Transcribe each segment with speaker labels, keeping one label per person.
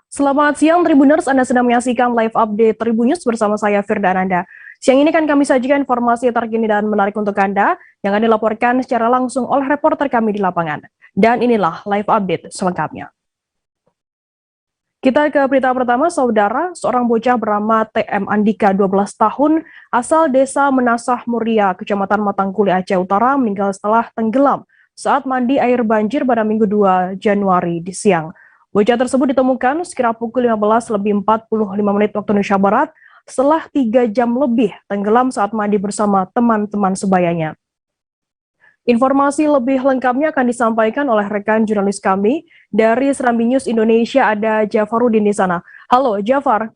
Speaker 1: Selamat siang Tribuners, Anda sedang menyaksikan live update Tribunnews bersama saya Firda Ananda. Siang ini kan kami sajikan informasi terkini dan menarik untuk Anda yang akan dilaporkan secara langsung oleh reporter kami di lapangan. Dan inilah live update selengkapnya. Kita ke berita pertama, saudara, seorang bocah bernama TM Andika 12 tahun asal desa Menasah Muria, Kecamatan Matangkuli, Aceh Utara meninggal setelah tenggelam saat mandi air banjir pada Minggu 2 Januari di siang. Bocah tersebut ditemukan sekira pukul 15:45 waktu Indonesia Barat setelah 3 jam lebih tenggelam saat mandi bersama teman-teman sebayanya. Informasi lebih lengkapnya akan disampaikan oleh rekan jurnalis kami dari Serambi News Indonesia, ada Jafarudin di sana. Halo Jafar.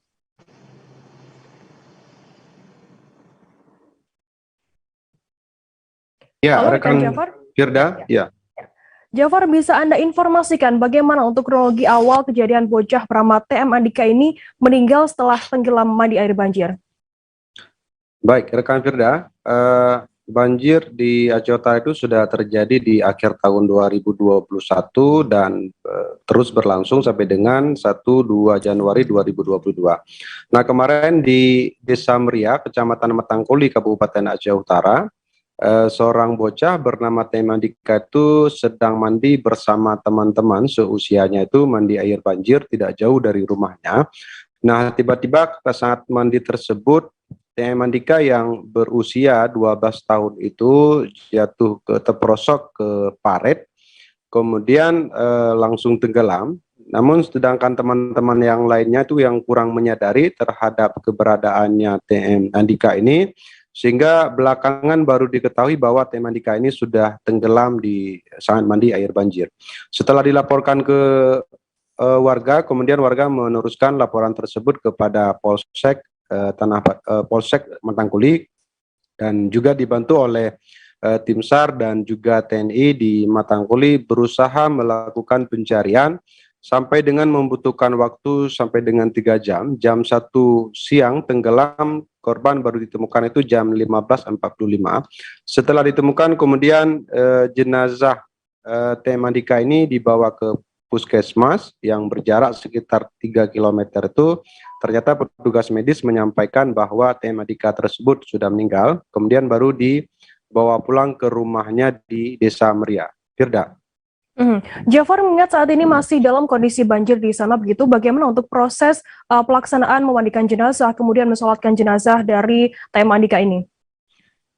Speaker 2: Ya,
Speaker 1: Halo
Speaker 2: rekan
Speaker 1: Jafar.
Speaker 2: Firda, ya.
Speaker 1: Jafar, bisa Anda informasikan bagaimana untuk kronologi awal kejadian bocah bernama TM Andika ini meninggal setelah tenggelam mandi air banjir?
Speaker 2: Baik, rekan Firda, banjir di Aceh Utara itu sudah terjadi di akhir tahun 2021 dan terus berlangsung sampai dengan 1-2 Januari 2022. Nah, kemarin di Desa Meria, Kecamatan Matangkuli, Kabupaten Aceh Utara, seorang bocah bernama TM Andika itu sedang mandi bersama teman-teman seusianya, itu mandi air banjir tidak jauh dari rumahnya. Nah, tiba-tiba saat mandi tersebut, TM Andika yang berusia 12 tahun itu jatuh terperosok ke parit, kemudian langsung tenggelam. Namun sedangkan teman-teman yang lainnya itu yang kurang menyadari terhadap keberadaannya TM Andika ini, sehingga belakangan baru diketahui bahwa TM Andika ini sudah tenggelam di saat mandi air banjir. Setelah dilaporkan ke warga, kemudian warga meneruskan laporan tersebut kepada Polsek Polsek Matangkuli dan juga dibantu oleh tim SAR dan juga TNI di Matangkuli berusaha melakukan pencarian sampai dengan membutuhkan waktu sampai dengan 3 jam. Jam 1 siang tenggelam, korban baru ditemukan itu jam 15.45. Setelah ditemukan kemudian jenazah TM Andika ini dibawa ke puskesmas yang berjarak sekitar 3 km itu. Ternyata petugas medis menyampaikan bahwa TM Andika tersebut sudah meninggal, kemudian baru dibawa pulang ke rumahnya di Desa Meria. Firda.
Speaker 1: Jafar, mengingat saat ini masih dalam kondisi banjir di sana, begitu bagaimana untuk proses pelaksanaan memandikan jenazah, kemudian mensolatkan jenazah dari TM Andika ini?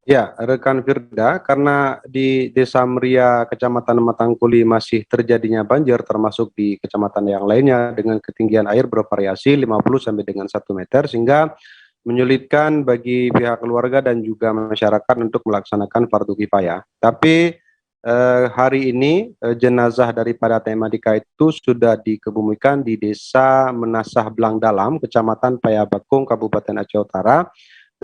Speaker 2: Ya, rekan Firda, karena di Desa Meria, Kecamatan Matangkuli masih terjadinya banjir, termasuk di kecamatan yang lainnya dengan ketinggian air bervariasi 50 sampai dengan 1 meter, sehingga menyulitkan bagi pihak keluarga dan juga masyarakat untuk melaksanakan fardu kifayah. Tapi hari ini jenazah daripada TM Andika itu sudah dikebumikan di Desa Menasah Belang Dalam, Kecamatan Payabakung, Kabupaten Aceh Utara,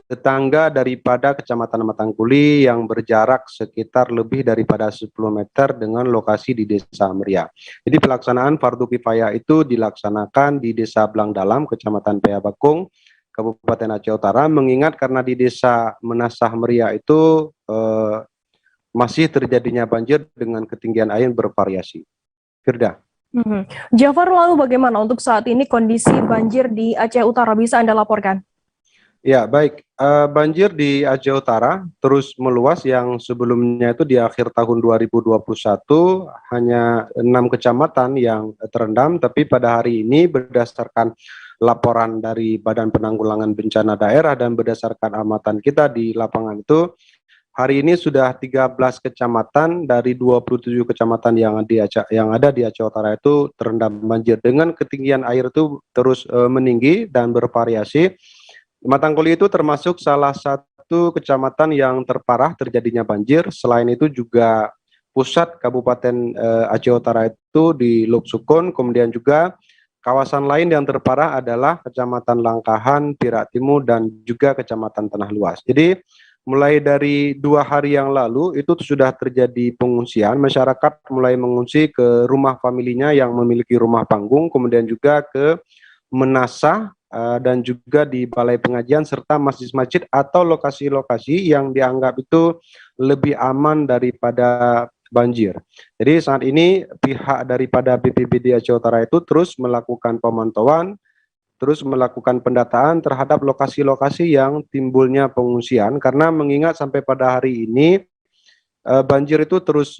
Speaker 2: tetangga daripada Kecamatan Matangkuli yang berjarak sekitar lebih daripada 10 meter dengan lokasi di Desa Meria. Jadi pelaksanaan fardu kifayah itu dilaksanakan di Desa Belang Dalam, Kecamatan Payabakung, Kabupaten Aceh Utara, mengingat karena di Desa Menasah Meria itu masih terjadinya banjir dengan ketinggian air bervariasi. Firda.
Speaker 1: Jafar, lalu bagaimana untuk saat ini kondisi banjir di Aceh Utara, bisa Anda laporkan?
Speaker 2: Ya, baik. Banjir di Aceh Utara terus meluas, yang sebelumnya itu di akhir tahun 2021 hanya 6 kecamatan yang terendam, tapi pada hari ini berdasarkan laporan dari Badan Penanggulangan Bencana Daerah dan berdasarkan amatan kita di lapangan itu, hari ini sudah 13 kecamatan dari 27 kecamatan yang ada di Aceh Utara itu terendam banjir dengan ketinggian air itu terus meninggi dan bervariasi. Matangkuli itu termasuk salah satu kecamatan yang terparah terjadinya banjir. Selain itu juga pusat Kabupaten Aceh Utara itu di Luk Sukun, kemudian juga kawasan lain yang terparah adalah Kecamatan Langkahan, Pirak Timur, dan juga Kecamatan Tanah Luas. Jadi mulai dari 2 hari yang lalu itu sudah terjadi pengungsian, masyarakat mulai mengungsi ke rumah familinya yang memiliki rumah panggung, kemudian juga ke Menasah dan juga di balai pengajian serta masjid-masjid atau lokasi-lokasi yang dianggap itu lebih aman daripada banjir. Jadi saat ini pihak daripada BPBD Aceh Utara itu terus melakukan pemantauan, terus melakukan pendataan terhadap lokasi-lokasi yang timbulnya pengungsian, karena mengingat sampai pada hari ini banjir itu terus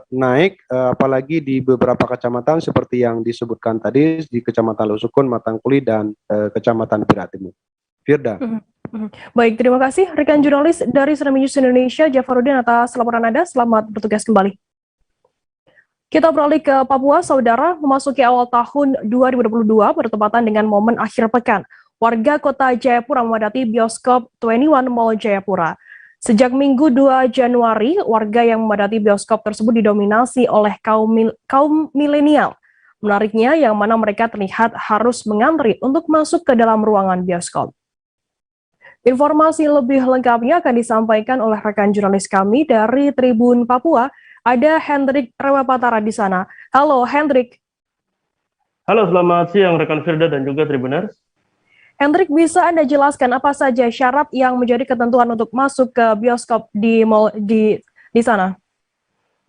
Speaker 2: naik, apalagi di beberapa kecamatan seperti yang disebutkan tadi di Kecamatan Lusukun, Matangkuli, dan Kecamatan Piratimur. Firda.
Speaker 1: Baik, terima kasih rekan jurnalis dari Serambi News Indonesia, Jafarudin, atas laporan Anda. Selamat bertugas kembali. Kita beralih ke Papua, saudara. Memasuki awal tahun 2022 bertepatan dengan momen akhir pekan. Warga kota Jayapura memadati bioskop 21 Mall Jayapura. Sejak Minggu 2 Januari, warga yang memadati bioskop tersebut didominasi oleh kaum milenial. Menariknya, yang mana mereka terlihat harus mengantri untuk masuk ke dalam ruangan bioskop. Informasi lebih lengkapnya akan disampaikan oleh rekan jurnalis kami dari Tribun Papua. Ada Hendrik Rewapatara di sana. Halo, Hendrik.
Speaker 3: Halo, selamat siang rekan Firda dan juga Tribuners.
Speaker 1: Hendrik, bisa Anda jelaskan apa saja syarat yang menjadi ketentuan untuk masuk ke bioskop di mall di sana?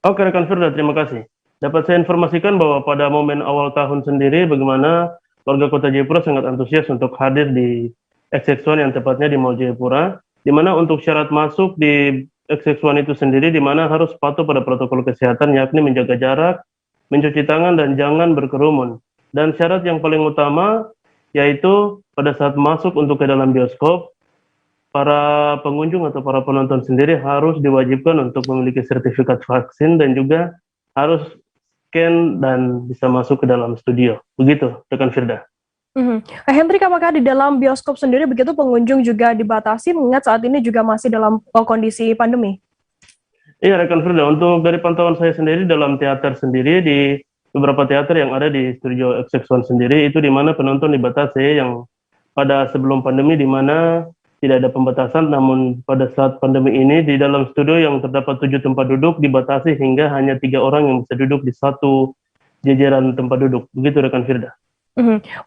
Speaker 3: Oke rekan Firda, terima kasih. Dapat saya informasikan bahwa pada momen awal tahun sendiri, bagaimana warga kota Jayapura sangat antusias untuk hadir di XX1 yang tepatnya di Mall Jayapura, di mana untuk syarat masuk di XX1 itu sendiri, di mana harus patuh pada protokol kesehatan, yakni menjaga jarak, mencuci tangan, dan jangan berkerumun. Dan syarat yang paling utama yaitu pada saat masuk untuk ke dalam bioskop, para pengunjung atau para penonton sendiri harus diwajibkan untuk memiliki sertifikat vaksin dan juga harus scan dan bisa masuk ke dalam studio. Begitu, rekan Firda.
Speaker 1: Hendrik, apakah di dalam bioskop sendiri begitu pengunjung juga dibatasi mengingat saat ini juga masih dalam kondisi pandemi?
Speaker 3: Iya rekan Firda, untuk dari pantauan saya sendiri dalam teater sendiri, di beberapa teater yang ada di studio XX1 sendiri, itu di mana penonton dibatasi, yang pada sebelum pandemi di mana tidak ada pembatasan, namun pada saat pandemi ini di dalam studio yang terdapat 7 tempat duduk dibatasi hingga hanya 3 orang yang bisa duduk di satu jajaran tempat duduk. Begitu rekan Firda.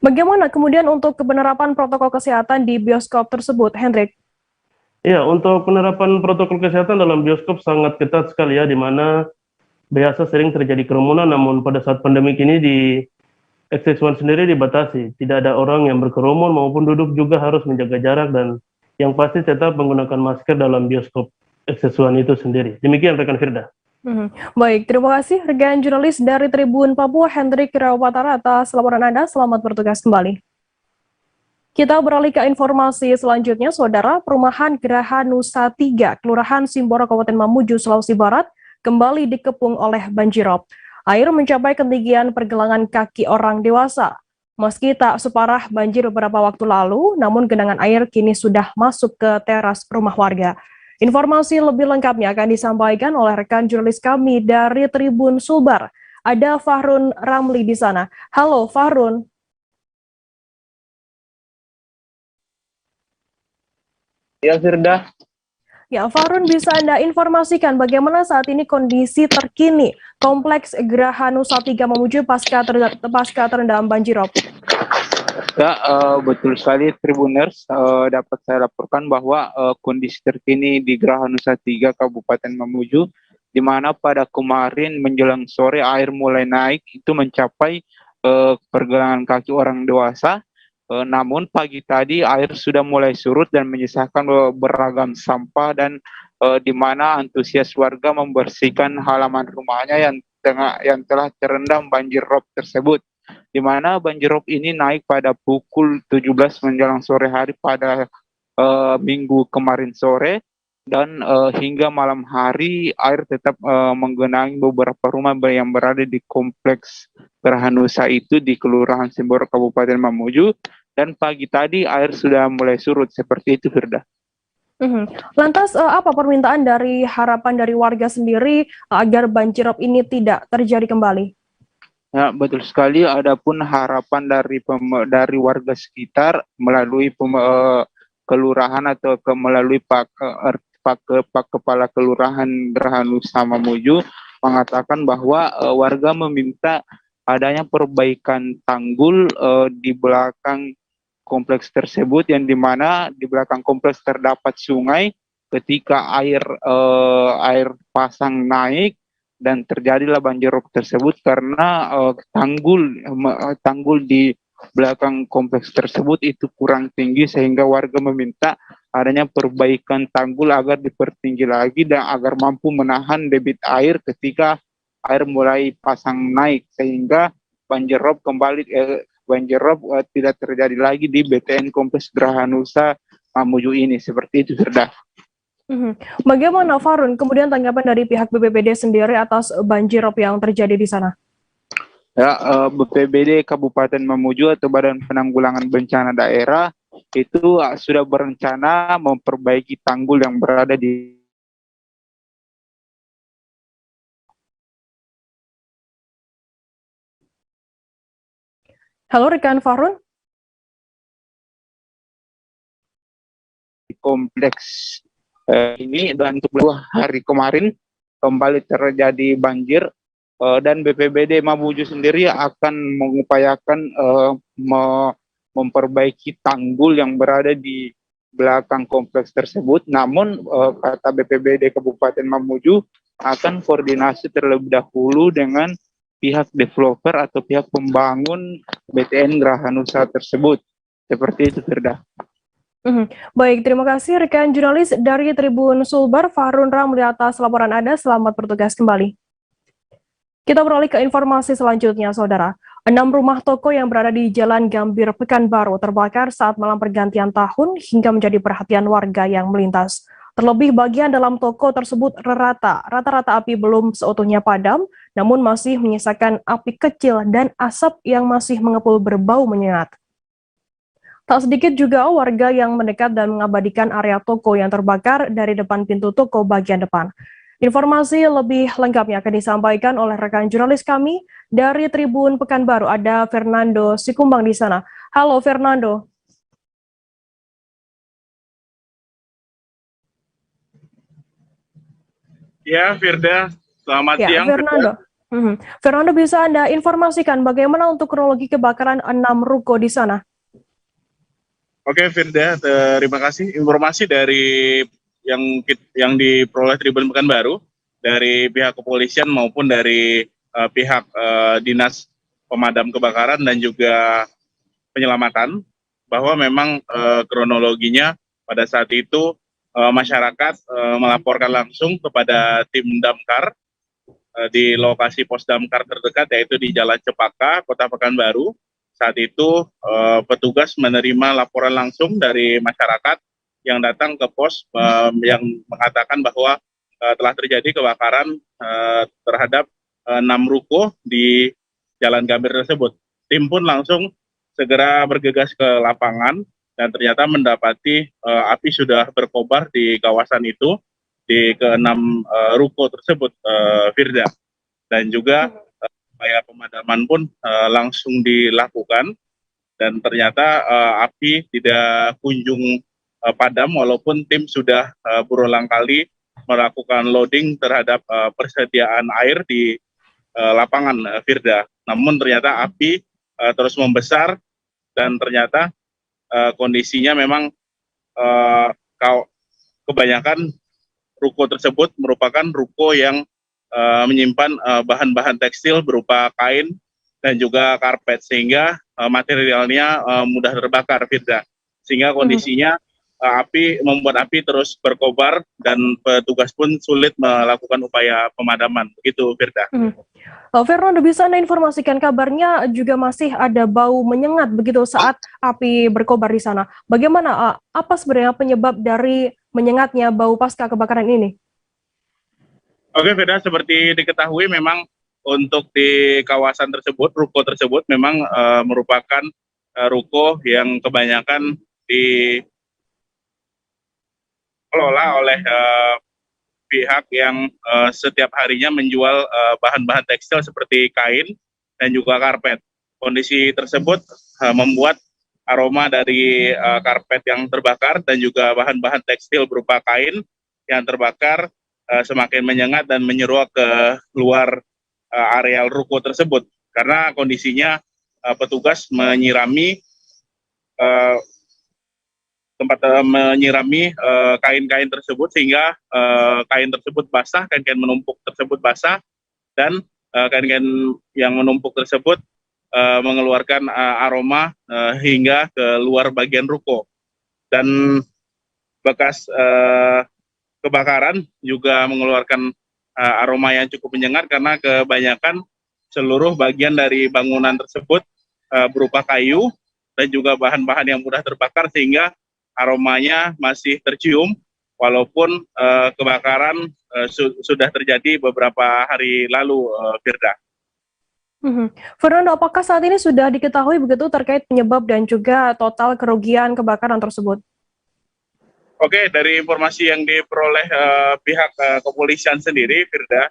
Speaker 1: Bagaimana kemudian untuk penerapan protokol kesehatan di bioskop tersebut, Hendrik?
Speaker 3: Ya, untuk penerapan protokol kesehatan dalam bioskop sangat ketat sekali ya, di mana biasa sering terjadi kerumunan, namun pada saat pandemi ini di XX1 sendiri dibatasi. Tidak ada orang yang berkerumun maupun duduk juga harus menjaga jarak, dan yang pasti tetap menggunakan masker dalam bioskop XX1 itu sendiri. Demikian rekan Firda.
Speaker 1: Baik, terima kasih rekan jurnalis dari Tribun Papua, Hendrik Rewapatara, atas laporan Anda. Selamat bertugas kembali. Kita beralih ke informasi selanjutnya, saudara. Perumahan Geraha Nusa 3, Kelurahan Simboro, Kabupaten Mamuju, Sulawesi Barat, kembali dikepung oleh banjirop. Air mencapai ketinggian pergelangan kaki orang dewasa. Meski tak separah banjir beberapa waktu lalu, namun genangan air kini sudah masuk ke teras rumah warga. Informasi lebih lengkapnya akan disampaikan oleh rekan jurnalis kami dari Tribun Sulbar. Ada Fahrun Ramli di sana. Halo Fahrun.
Speaker 4: Ya Firda.
Speaker 1: Ya, Fahrun, bisa Anda informasikan bagaimana saat ini kondisi terkini Kompleks Geraha Nusa 3 Mamuju pasca terendam banjirop?
Speaker 4: Ya, betul sekali Tribuners, dapat saya laporkan bahwa kondisi terkini di Geraha Nusa 3 Kabupaten Mamuju, di mana pada kemarin menjelang sore air mulai naik itu mencapai pergelangan kaki orang dewasa. Namun pagi tadi air sudah mulai surut dan menyisakan beragam sampah, dan di mana antusias warga membersihkan halaman rumahnya yang telah terendam banjir rob tersebut. Di mana banjir rob ini naik pada pukul 17 menjelang sore hari pada minggu kemarin sore, dan hingga malam hari air tetap menggenangi beberapa rumah yang berada di Kompleks Geraha Nusa itu di Kelurahan Simboro, Kabupaten Mamuju, dan pagi tadi air sudah mulai surut. Seperti itu, Firda.
Speaker 1: Lantas apa permintaan dari harapan dari warga sendiri agar banjirop ini tidak terjadi kembali?
Speaker 4: Ya, betul sekali. Adapun harapan dari warga sekitar melalui kelurahan atau melalui Pak Kepala Kelurahan Geraha Nusa Mamuju mengatakan bahwa warga meminta adanya perbaikan tanggul di belakang kompleks tersebut, yang dimana di belakang kompleks terdapat sungai. Ketika air pasang naik dan terjadilah banjir rob tersebut karena tanggul di belakang kompleks tersebut itu kurang tinggi sehingga warga meminta adanya perbaikan tanggul agar dipertinggi lagi dan agar mampu menahan debit air ketika air mulai pasang naik sehingga banjir rob tidak terjadi lagi di BTN Kompleks Gerahanusa Mamuju ini. Seperti itu, Firda.
Speaker 1: Bagaimana Farun, kemudian tanggapan dari pihak BPBD sendiri atas banjir rob yang terjadi di sana?
Speaker 4: Ya, BPBD Kabupaten Mamuju atau Badan Penanggulangan Bencana Daerah itu sudah berencana memperbaiki tanggul yang berada di
Speaker 1: Halo rekan Farun.
Speaker 4: kompleks ini, dan untuk 2 hari kemarin kembali terjadi banjir dan BPBD Mamuju sendiri akan mengupayakan memperbaiki tanggul yang berada di belakang kompleks tersebut. Namun kata BPBD Kabupaten Mamuju akan koordinasi terlebih dahulu dengan pihak developer atau pihak pembangun BTN Gerahanusa tersebut. Seperti itu, Firda.
Speaker 1: Baik, terima kasih rekan jurnalis dari Tribun Sulbar, Farun Ramli atas laporan Anda. Selamat bertugas kembali. Kita beralih ke informasi selanjutnya, Saudara. 6 rumah toko yang berada di Jalan Gambir, Pekanbaru terbakar saat malam pergantian tahun hingga menjadi perhatian warga yang melintas. Terlebih bagian dalam toko tersebut rata-rata api belum seutuhnya padam, namun masih menyisakan api kecil dan asap yang masih mengepul berbau menyengat. Tak sedikit juga warga yang mendekat dan mengabadikan area toko yang terbakar dari depan pintu toko bagian depan. Informasi lebih lengkapnya akan disampaikan oleh rekan jurnalis kami dari Tribun Pekanbaru. Ada Fernando Sikumbang di sana. Halo Fernando.
Speaker 5: Ya, Firda. Selamat siang.
Speaker 1: Fernando. Fernando, bisa Anda informasikan bagaimana untuk kronologi kebakaran 6 ruko di sana?
Speaker 5: Oke, Firda, terima kasih. Informasi dari yang diperoleh Tribun Pekanbaru dari pihak kepolisian maupun dari pihak dinas pemadam kebakaran dan juga penyelamatan bahwa memang kronologinya pada saat itu masyarakat melaporkan langsung kepada tim damkar di lokasi pos damkar terdekat, yaitu di Jalan Cepaka, Kota Pekanbaru. Saat itu petugas menerima laporan langsung dari masyarakat yang datang ke pos yang mengatakan bahwa telah terjadi kebakaran terhadap 6 ruko di Jalan Gambir tersebut. Tim pun langsung segera bergegas ke lapangan dan ternyata mendapati api sudah berkobar di kawasan itu, di ke-6 ruko tersebut, Firda. Dan juga upaya pemadaman pun langsung dilakukan dan ternyata api tidak kunjung padam walaupun tim sudah berulang kali melakukan loading terhadap persediaan air di lapangan, Firda. Namun ternyata api terus membesar dan ternyata kondisinya memang kebanyakan ruko tersebut merupakan ruko yang menyimpan bahan-bahan tekstil berupa kain dan juga karpet, sehingga materialnya mudah terbakar, Firda. Sehingga kondisinya api membuat api terus berkobar dan petugas pun sulit melakukan upaya pemadaman. Begitu, Firda.
Speaker 1: Fernando, bisa Anda informasikan kabarnya juga masih ada bau menyengat begitu saat api berkobar di sana. Bagaimana, apa sebenarnya penyebab dari menyengatnya bau pasca kebakaran ini?
Speaker 5: Oke, Firda, seperti diketahui memang untuk di kawasan tersebut, ruko tersebut memang merupakan ruko yang kebanyakan dikelola oleh pihak yang setiap harinya menjual bahan-bahan tekstil seperti kain dan juga karpet. Kondisi tersebut membuat aroma dari karpet yang terbakar dan juga bahan-bahan tekstil berupa kain yang terbakar semakin menyengat dan menyeruak ke luar areal ruko tersebut, karena kondisinya petugas menyirami kain-kain tersebut sehingga kain tersebut basah, kain-kain menumpuk tersebut basah dan kain-kain yang menumpuk tersebut mengeluarkan aroma hingga ke luar bagian ruko, dan bekas kebakaran juga mengeluarkan aroma yang cukup menyengat karena kebanyakan seluruh bagian dari bangunan tersebut berupa kayu dan juga bahan-bahan yang mudah terbakar, sehingga aromanya masih tercium walaupun kebakaran sudah terjadi beberapa hari lalu, Firda.
Speaker 1: Fernando, apakah saat ini sudah diketahui begitu terkait penyebab dan juga total kerugian kebakaran tersebut?
Speaker 5: Oke, dari informasi yang diperoleh pihak kepolisian sendiri, Firda,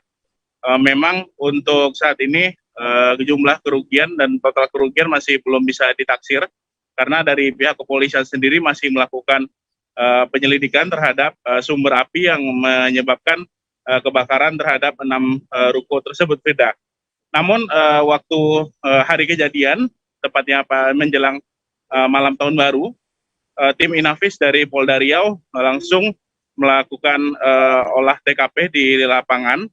Speaker 5: memang untuk saat ini jumlah kerugian dan total kerugian masih belum bisa ditaksir, karena dari pihak kepolisian sendiri masih melakukan penyelidikan terhadap sumber api yang menyebabkan kebakaran terhadap 6 ruko tersebut, Firda. Namun waktu hari kejadian, tepatnya menjelang malam tahun baru, tim Inavis dari Polda Riau langsung melakukan olah TKP di lapangan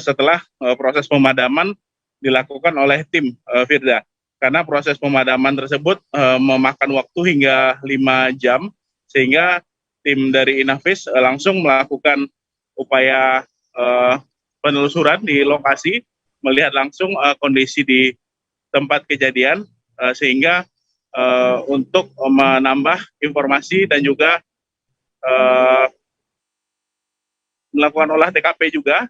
Speaker 5: setelah proses pemadaman dilakukan oleh tim, Firda. Karena proses pemadaman tersebut memakan waktu hingga 5 jam, sehingga tim dari Inavis langsung melakukan upaya penelusuran di lokasi, melihat langsung kondisi di tempat kejadian, sehingga untuk menambah informasi dan juga melakukan olah TKP juga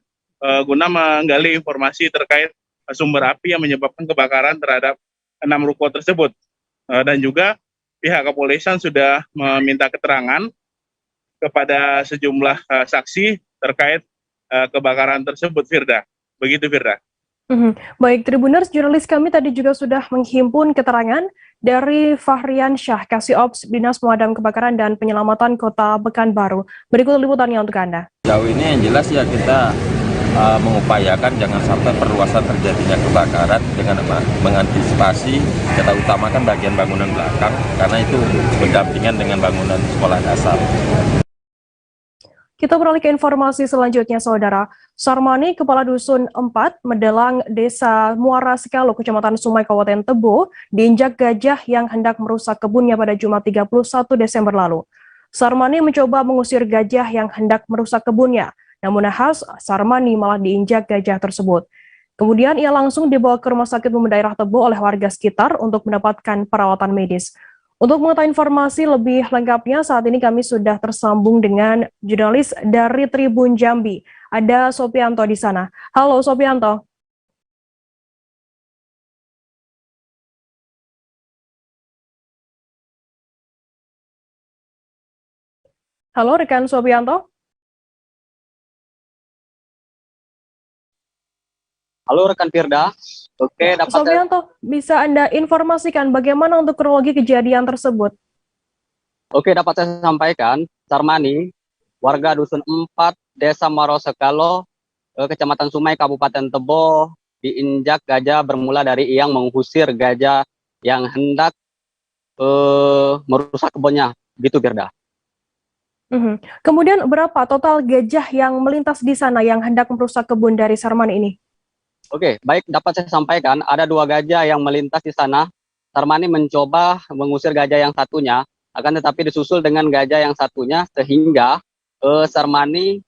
Speaker 5: guna menggali informasi terkait sumber api yang menyebabkan kebakaran terhadap 6 ruko tersebut. Dan juga pihak kepolisian sudah meminta keterangan kepada sejumlah saksi terkait kebakaran tersebut, Firda. Begitu, Firda.
Speaker 1: Baik, Tribuners, jurnalis kami tadi juga sudah menghimpun keterangan dari Fahrian Syah, Kasiops Dinas Pemadam Kebakaran dan Penyelamatan Kota Pekanbaru. Berikut liputannya untuk Anda.
Speaker 6: Jauh ini yang jelas ya kita mengupayakan jangan sampai perluasan terjadinya kebakaran dengan mengantisipasi, kita utamakan bagian bangunan belakang karena itu berdampingan dengan bangunan sekolah dasar.
Speaker 1: Kita beralih ke informasi selanjutnya, Saudara. Sarmani, Kepala Dusun 4, Medelang, Desa Muara Sekalo, Kecamatan Sumai, Kabupaten Tebo, diinjak gajah yang hendak merusak kebunnya pada Jumat 31 Desember lalu. Sarmani mencoba mengusir gajah yang hendak merusak kebunnya, namun nahas Sarmani malah diinjak gajah tersebut. Kemudian ia langsung dibawa ke Rumah Sakit Umum Daerah Tebo oleh warga sekitar untuk mendapatkan perawatan medis. Untuk mengetahui informasi lebih lengkapnya, saat ini kami sudah tersambung dengan jurnalis dari Tribun Jambi. Ada Sopianto di sana. Halo Sopianto. Halo rekan Sopianto.
Speaker 7: Halo rekan Firda. Oke, dapat
Speaker 1: Sopianto, bisa Anda informasikan bagaimana untuk kronologi kejadian tersebut?
Speaker 7: Oke, dapat saya sampaikan. Sarmani, warga Dusun 4, Desa Muara Sekalo, Kecamatan Sumai, Kabupaten Tebo, diinjak gajah bermula dari yang mengusir gajah yang hendak merusak kebunnya. Gitu, Firda.
Speaker 1: Kemudian berapa total gajah yang melintas di sana yang hendak merusak kebun dari Sarmani ini?
Speaker 7: Oke, baik, dapat saya sampaikan, ada 2 gajah yang melintas di sana. Sarmani mencoba mengusir gajah yang satunya, akan tetapi disusul dengan gajah yang satunya, sehingga Sarmani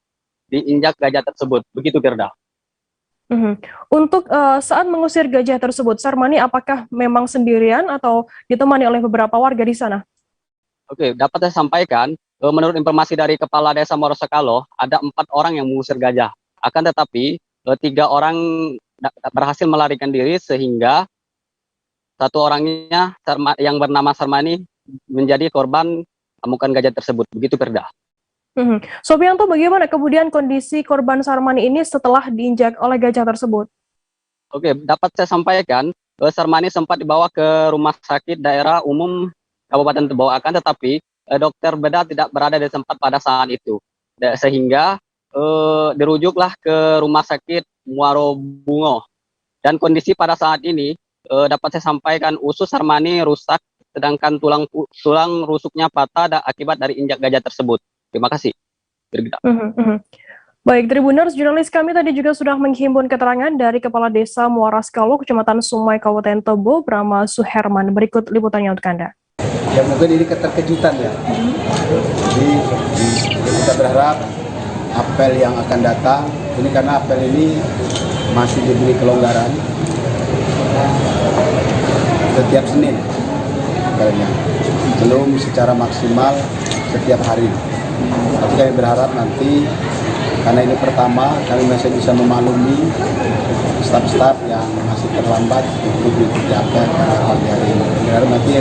Speaker 7: diinjak gajah tersebut. Begitu, Firda.
Speaker 1: Untuk saat mengusir gajah tersebut, Sarmani apakah memang sendirian atau ditemani oleh beberapa warga di sana?
Speaker 7: Oke, dapat saya sampaikan, menurut informasi dari Kepala Desa Muara Sekalo, ada 4 orang yang mengusir gajah. Akan tetapi 3 orang berhasil melarikan diri, sehingga 1 orangnya yang bernama Sarmani menjadi korban amukan gajah tersebut. Begitu, Firda.
Speaker 1: Sopianto, bagaimana kemudian kondisi korban Sarmani ini setelah diinjak oleh gajah tersebut?
Speaker 7: Oke, dapat saya sampaikan, Sarmani sempat dibawa ke Rumah Sakit Daerah Umum Kabupaten Tebo, akan tetapi dokter bedah tidak berada di tempat pada saat itu, sehingga dirujuklah ke Rumah Sakit Muaro Bungo. Dan kondisi pada saat ini dapat saya sampaikan, usus Sarmani rusak, sedangkan tulang rusuknya patah akibat dari injak gajah tersebut. Terima kasih.
Speaker 1: Baik, Tribuners, jurnalis kami tadi juga sudah menghimpun keterangan dari Kepala Desa Muara Skalo, Kecamatan Sumai, Kabupaten Tebo, Brahma Suherman. Berikut liputannya untuk Anda.
Speaker 8: Ya mungkin ini keterkejutan ya. Jadi kita berharap apel yang akan datang, ini karena apel ini masih diberi kelonggaran setiap Senin apelnya, belum secara maksimal setiap hari. Tapi kami berharap nanti, karena ini pertama, kami masih bisa memaklumi staf-staf yang masih terlambat untuk mengikuti apel pada pagi hari ini. Berharap nanti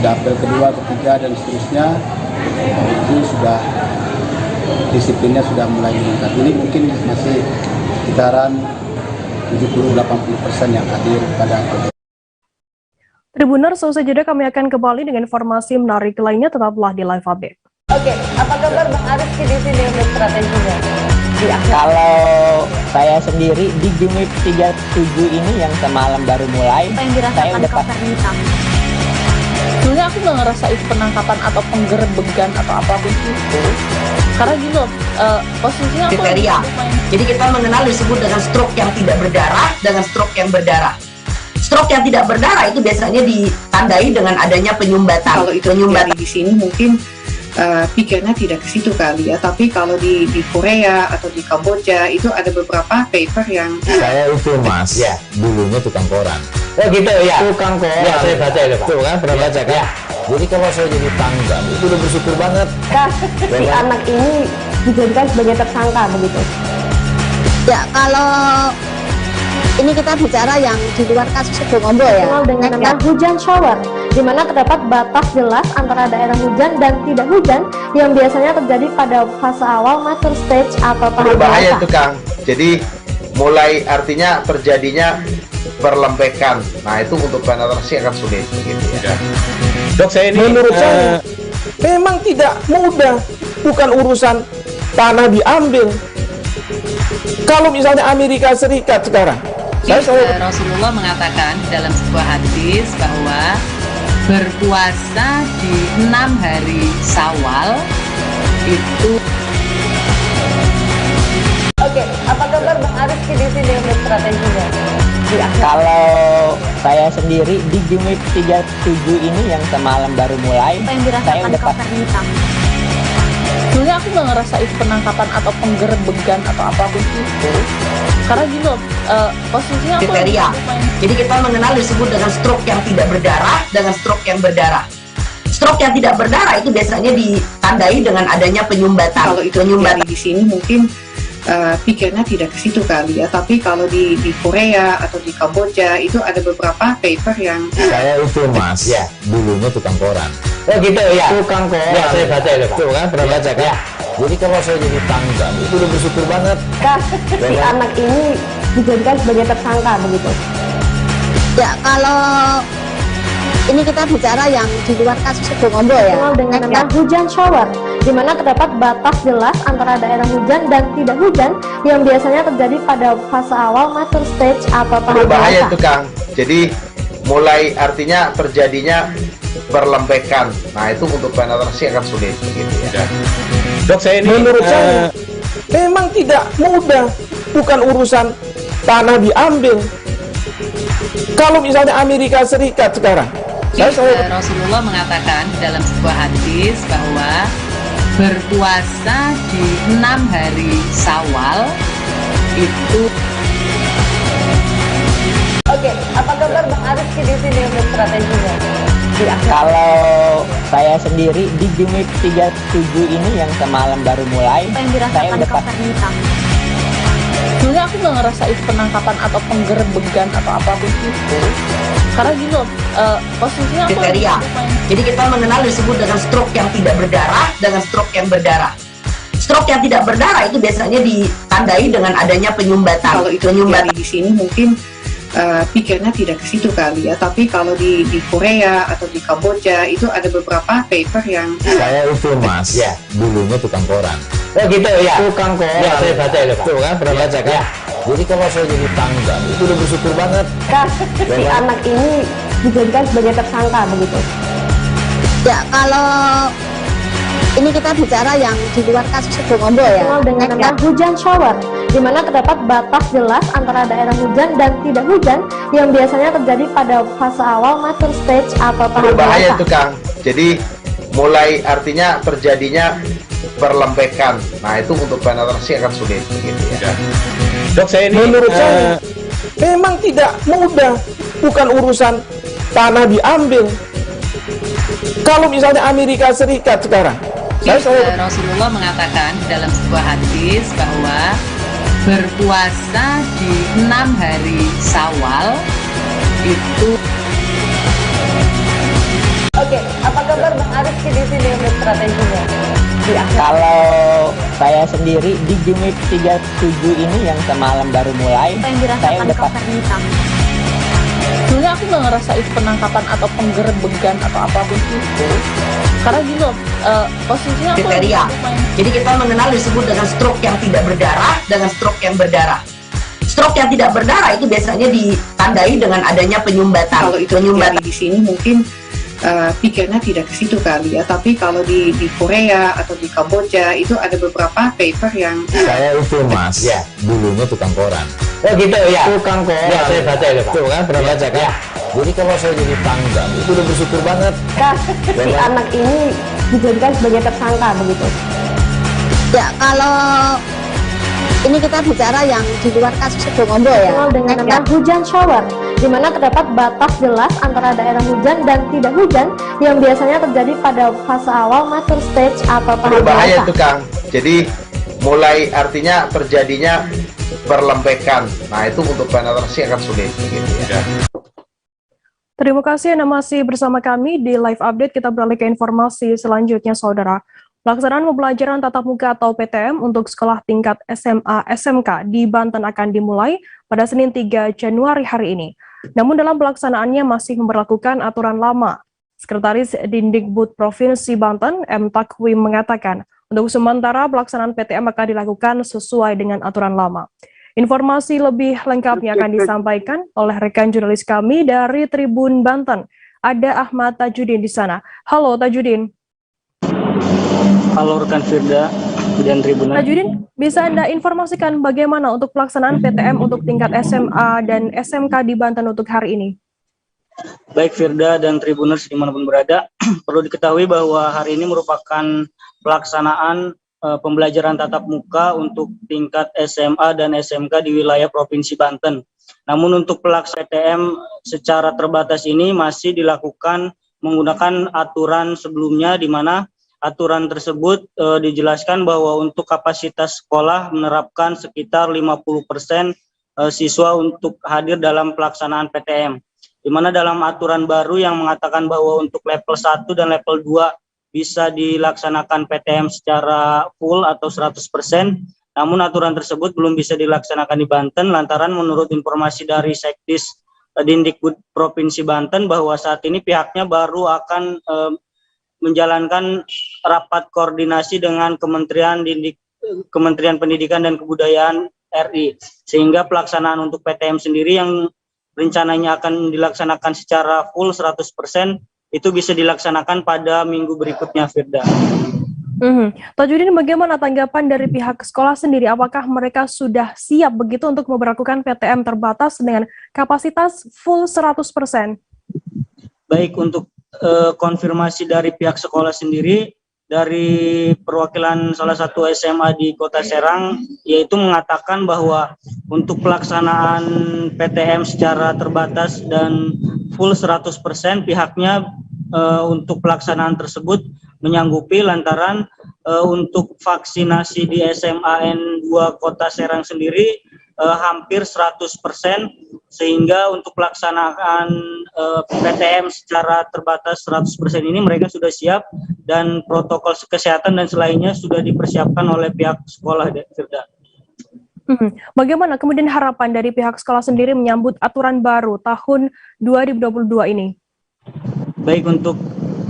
Speaker 8: apel kedua, ketiga, dan seterusnya itu sudah disiplinnya sudah mulai meningkat. Ini mungkin masih sekitaran 70-80% yang hadir pada apel.
Speaker 1: Tribuners, selesai jeda kami akan kembali dengan informasi menarik lainnya, tetaplah di Live Update.
Speaker 9: Oke, apa kabar Bang Arief di sini untuk strateginya?
Speaker 10: Kalau saya sendiri di Game Week 37 ini yang semalam baru mulai,
Speaker 9: Apa yang
Speaker 10: saya
Speaker 9: dirasakan
Speaker 10: udah
Speaker 9: Kak Fernita?
Speaker 11: Sebenarnya aku nggak ngerasa itu penangkapan atau penggerebegan atau apapun itu, karena gitu loh, posisinya aku
Speaker 9: Kriteria. Jadi kita mengenal disebut dengan stroke yang tidak berdarah dengan stroke yang berdarah. Stroke yang tidak berdarah itu biasanya ditandai dengan adanya penyumbatan.
Speaker 12: Kalau itu penyumbatan di sini mungkin pikirnya tidak ke situ kali ya, tapi kalau di Korea atau di Kamboja itu ada beberapa paper yang
Speaker 13: saya itu mas, ya dulunya tukang koran.
Speaker 10: Oh gitu ya,
Speaker 13: Tukang koran.
Speaker 10: ya saya baca itu Pak.
Speaker 13: Tuh kan pernah baca kan?
Speaker 10: Ya.
Speaker 13: Jadi kalau saya jadi tanggam itu udah bersyukur banget.
Speaker 9: Si anak ini dijadikan sebagai tersangka begitu.
Speaker 14: Ya, kalau ini kita bicara yang di luar kasus Sibolombo ya.
Speaker 9: Dengan nama hujan shower, di mana terdapat batas jelas antara daerah hujan dan tidak hujan yang biasanya terjadi pada fase awal mature stage atau tahap
Speaker 15: berbahaya
Speaker 9: dewasa.
Speaker 15: itu Kang. Jadi mulai artinya terjadinya perlembekan. Nah itu untuk penetrasi akan sulit begitu ya.
Speaker 13: Dok saya ini menurut saya memang tidak mudah, bukan urusan tanah diambil. Kalau misalnya Amerika Serikat sekarang,
Speaker 16: Rasulullah mengatakan dalam sebuah hadis bahwa berpuasa di 6 hari Syawal itu.
Speaker 9: Oke, apa kabar Bang Arief di sini untuk strateginya?
Speaker 10: Kalau saya sendiri di Game Week 37 ini yang semalam baru mulai,
Speaker 9: Apa yang
Speaker 10: saya
Speaker 9: dirasakan
Speaker 10: udah
Speaker 9: Kak Fernita?
Speaker 11: Sebenarnya aku nggak ngerasa itu penangkapan atau penggerebegan atau apapun itu, karena gitu loh, posisinya aku
Speaker 9: Kriteria. Jadi kita mengenal disebut dengan stroke yang tidak berdarah dengan stroke yang berdarah. Stroke yang tidak berdarah itu biasanya ditandai dengan adanya penyumbatan.
Speaker 12: kalau itu penyumbatan di sini mungkin pikirnya tidak ke situ kali ya, tapi kalau di Korea atau di Kamboja itu ada beberapa paper yang
Speaker 13: saya itu mas, ya dulunya tukang koran.
Speaker 10: Oh gitu ya,
Speaker 13: Tukang koran.
Speaker 10: ya saya baca itu Pak.
Speaker 13: Tuh kan pernah baca kan?
Speaker 10: Ya.
Speaker 13: Jadi kalau saya jadi tanggam itu udah bersyukur banget.
Speaker 9: Si anak ini dijadikan sebagai tersangka begitu.
Speaker 14: Ya, kalau ini kita bicara yang di luar kasus Sibolombo ya.
Speaker 9: Dengan nama hujan shower, di mana terdapat batas jelas antara daerah hujan dan tidak hujan yang biasanya terjadi pada fase awal mature stage atau tahap
Speaker 15: Berbahaya
Speaker 9: dewasa.
Speaker 15: itu Kang. Jadi mulai artinya terjadinya perlembekan. Nah itu untuk penetrasi akan sulit begitu ya.
Speaker 13: Dok saya ini menurut saya memang tidak mudah, bukan urusan tanah diambil. Kalau misalnya Amerika Serikat sekarang,
Speaker 16: Rasulullah mengatakan dalam sebuah hadis bahwa berpuasa di 6 hari Syawal itu.
Speaker 9: Oke, apa kabar Bang Arief di sini untuk strateginya?
Speaker 10: Kalau saya sendiri di Game Week 37 ini yang semalam baru mulai,
Speaker 9: Apa yang
Speaker 10: saya
Speaker 9: dirasakan
Speaker 10: udah
Speaker 9: Kak Fernita?
Speaker 11: sebenarnya aku nggak ngerasa itu penangkapan atau penggerebegan atau apapun itu, karena gitu loh, posisinya aku
Speaker 9: Kriteria. Jadi kita mengenal disebut dengan stroke yang tidak berdarah dengan stroke yang berdarah. Stroke yang tidak berdarah itu biasanya ditandai dengan adanya penyumbatan.
Speaker 12: kalau itu penyumbatan di sini mungkin pikirnya tidak ke situ kali ya, tapi kalau di Korea atau di Kamboja itu ada beberapa paper yang
Speaker 13: saya itu mas, ya dulunya tukang koran.
Speaker 10: Oh gitu ya,
Speaker 13: Tukang koran.
Speaker 10: ya saya baca itu Pak.
Speaker 13: Tuh kan pernah baca kan?
Speaker 10: Ya.
Speaker 13: Jadi kalau saya jadi tanggam itu udah bersyukur banget.
Speaker 9: Si anak ini dijadikan sebagai tersangka begitu.
Speaker 14: Ya, kalau Ini kita bicara yang di luar kasus Bongombo ya.
Speaker 17: Dengan nama hujan shower, di mana terdapat batas jelas antara daerah hujan dan tidak hujan yang biasanya terjadi pada fase awal mature stage atau tahap
Speaker 15: berbahaya
Speaker 17: dewasa.
Speaker 15: itu Kang. Jadi mulai artinya terjadinya perlembekan. Nah itu untuk penetrasi akan sulit begitu ya.
Speaker 13: Dok, saya ini menurut saya memang tidak mudah, bukan urusan tanah diambil. Kalau misalnya Amerika Serikat sekarang,
Speaker 16: Rasulullah mengatakan dalam sebuah hadis bahwa berpuasa di 6 hari Syawal itu.
Speaker 17: Oke, apa kabar Bang Arif di sini untuk strateginya?
Speaker 10: Kalau saya sendiri di Game Week 37 ini yang semalam baru mulai,
Speaker 17: Apa yang
Speaker 10: saya
Speaker 17: dirasakan
Speaker 10: udah
Speaker 17: Kak Fernita?
Speaker 11: Sebenarnya aku nggak ngerasain penangkapan atau penggerebegan atau apapun itu, karena gini loh, posisinya aku lagi
Speaker 9: Kriteria.
Speaker 11: main.
Speaker 9: Jadi kita mengenal disebut dengan stroke yang tidak berdarah dengan stroke yang berdarah. Stroke yang tidak berdarah itu biasanya ditandai dengan adanya penyumbatan.
Speaker 12: Kalau itu terjadi di sini mungkin pikirnya tidak ke situ kali ya, tapi kalau di Korea atau di Kamboja itu ada beberapa paper yang
Speaker 18: Saya itu Mas, ya, dulunya tukang koran. Oh gitu ya. Tukang koran. Ya, saya baca ya Pak. Tuh kan, pernah baca kan? Ya. Jadi kalau saya jadi tanggal itu udah bersyukur banget.
Speaker 17: Kak, si anak ini dijadikan sebagai tersangka begitu.
Speaker 14: Ya kalau ini kita bicara yang di luar kasus Bongombo ya.
Speaker 17: Dengan nama hujan shower, di mana terdapat batas jelas antara daerah hujan dan tidak hujan yang biasanya terjadi pada fase awal mature stage atau tahap
Speaker 15: Berbahaya
Speaker 17: dewasa.
Speaker 15: itu Kang. Jadi mulai artinya terjadinya perlembekan. Nah itu untuk penetrasi akan sulit begitu ya.
Speaker 1: Terima kasih Anda masih bersama kami di Live Update. Kita beralih ke informasi selanjutnya, Saudara. Pelaksanaan pembelajaran tatap muka atau PTM untuk sekolah tingkat SMA SMK di Banten akan dimulai pada Senin 3 Januari hari ini. Namun dalam pelaksanaannya masih memberlakukan aturan lama. Sekretaris Dindikbud Provinsi Banten, M. Takwim, mengatakan untuk sementara pelaksanaan PTM akan dilakukan sesuai dengan aturan lama. Informasi lebih lengkapnya akan disampaikan oleh rekan jurnalis kami dari Tribun Banten. Ada Ahmad Tajudin di sana. Halo Tajudin.
Speaker 19: Halo rekan Firda dan Tribun.
Speaker 1: Tajudin, bisa Anda informasikan bagaimana untuk pelaksanaan PTM untuk tingkat SMA dan SMK di Banten untuk hari ini?
Speaker 19: Baik Firda dan Tribuners dimanapun berada, perlu diketahui bahwa hari ini merupakan pelaksanaan pembelajaran tatap muka untuk tingkat SMA dan SMK di wilayah Provinsi Banten. Namun untuk pelaksanaan PTM secara terbatas ini masih dilakukan menggunakan aturan sebelumnya, di mana aturan tersebut dijelaskan bahwa untuk kapasitas sekolah menerapkan sekitar 50% siswa untuk hadir dalam pelaksanaan PTM. Di mana dalam aturan baru yang mengatakan bahwa untuk level 1 dan level 2 bisa dilaksanakan PTM secara full atau 100%, namun aturan tersebut belum bisa dilaksanakan di Banten lantaran menurut informasi dari Sekdis Dindikbud Provinsi Banten bahwa saat ini pihaknya baru akan menjalankan rapat koordinasi dengan Kementerian Pendidikan dan Kebudayaan RI, sehingga pelaksanaan untuk PTM sendiri yang rencananya akan dilaksanakan secara full 100% itu bisa dilaksanakan pada minggu berikutnya, Firda.
Speaker 1: Tajudin, bagaimana tanggapan dari pihak sekolah sendiri? Apakah mereka sudah siap begitu untuk memberlakukan PTM terbatas dengan kapasitas full 100%?
Speaker 19: Baik, untuk konfirmasi dari pihak sekolah sendiri, dari perwakilan salah satu SMA di Kota Serang, yaitu mengatakan bahwa untuk pelaksanaan PTM secara terbatas dan full 100% pihaknya untuk pelaksanaan tersebut menyanggupi lantaran untuk vaksinasi di SMA N2 Kota Serang sendiri hampir 100%, sehingga untuk pelaksanaan PTM secara terbatas 100% ini mereka sudah siap dan protokol kesehatan dan selainnya sudah dipersiapkan oleh pihak sekolah, Firda.
Speaker 1: Bagaimana kemudian harapan dari pihak sekolah sendiri menyambut aturan baru tahun 2022 ini?
Speaker 19: Baik, untuk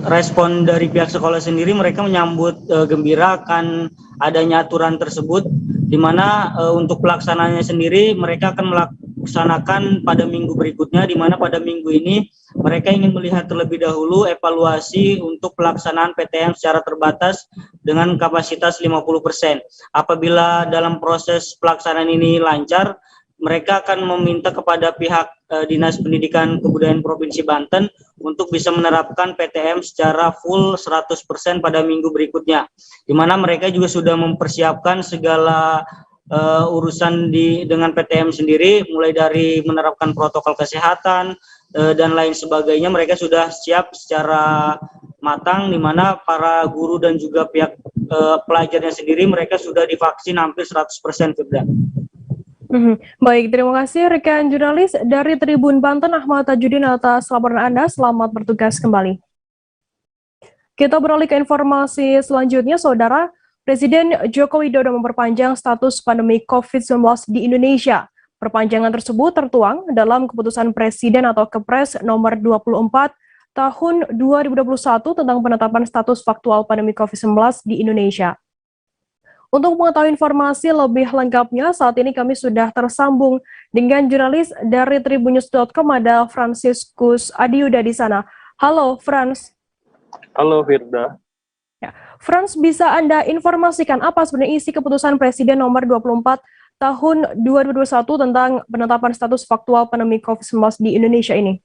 Speaker 19: respon dari pihak sekolah sendiri, mereka menyambut gembira akan adanya aturan tersebut, di mana untuk pelaksanaannya sendiri mereka akan dilaksanakan pada minggu berikutnya, di mana pada minggu ini mereka ingin melihat terlebih dahulu evaluasi untuk pelaksanaan PTM secara terbatas dengan kapasitas 50%. Apabila dalam proses pelaksanaan ini lancar, mereka akan meminta kepada pihak Dinas Pendidikan Kebudayaan Provinsi Banten untuk bisa menerapkan PTM secara full 100% pada minggu berikutnya, di mana mereka juga sudah mempersiapkan segala urusan dengan PTM sendiri, mulai dari menerapkan protokol kesehatan dan lain sebagainya. Mereka sudah siap secara matang, di mana para guru dan juga pihak pelajarnya sendiri mereka sudah divaksin hampir 100%, Firda.
Speaker 1: Baik, terima kasih rekan jurnalis dari Tribun Banten Ahmad Tajudin atas laporan Anda. Selamat bertugas kembali. Kita beralih ke informasi selanjutnya, Saudara. Presiden Joko Widodo memperpanjang status pandemi COVID-19 di Indonesia. Perpanjangan tersebut tertuang dalam keputusan Presiden atau Kepres nomor 24 tahun 2021 tentang penetapan status faktual pandemi COVID-19 di Indonesia. Untuk mengetahui informasi lebih lengkapnya, saat ini kami sudah tersambung dengan jurnalis dari tribunnews.com, ada Franciscus Adiuda di sana. Halo, Frans.
Speaker 20: Halo, Firda.
Speaker 1: Ya, Frans, bisa Anda informasikan apa sebenarnya isi keputusan Presiden nomor 24 tahun 2021 tentang penetapan status faktual pandemi COVID-19 di Indonesia ini?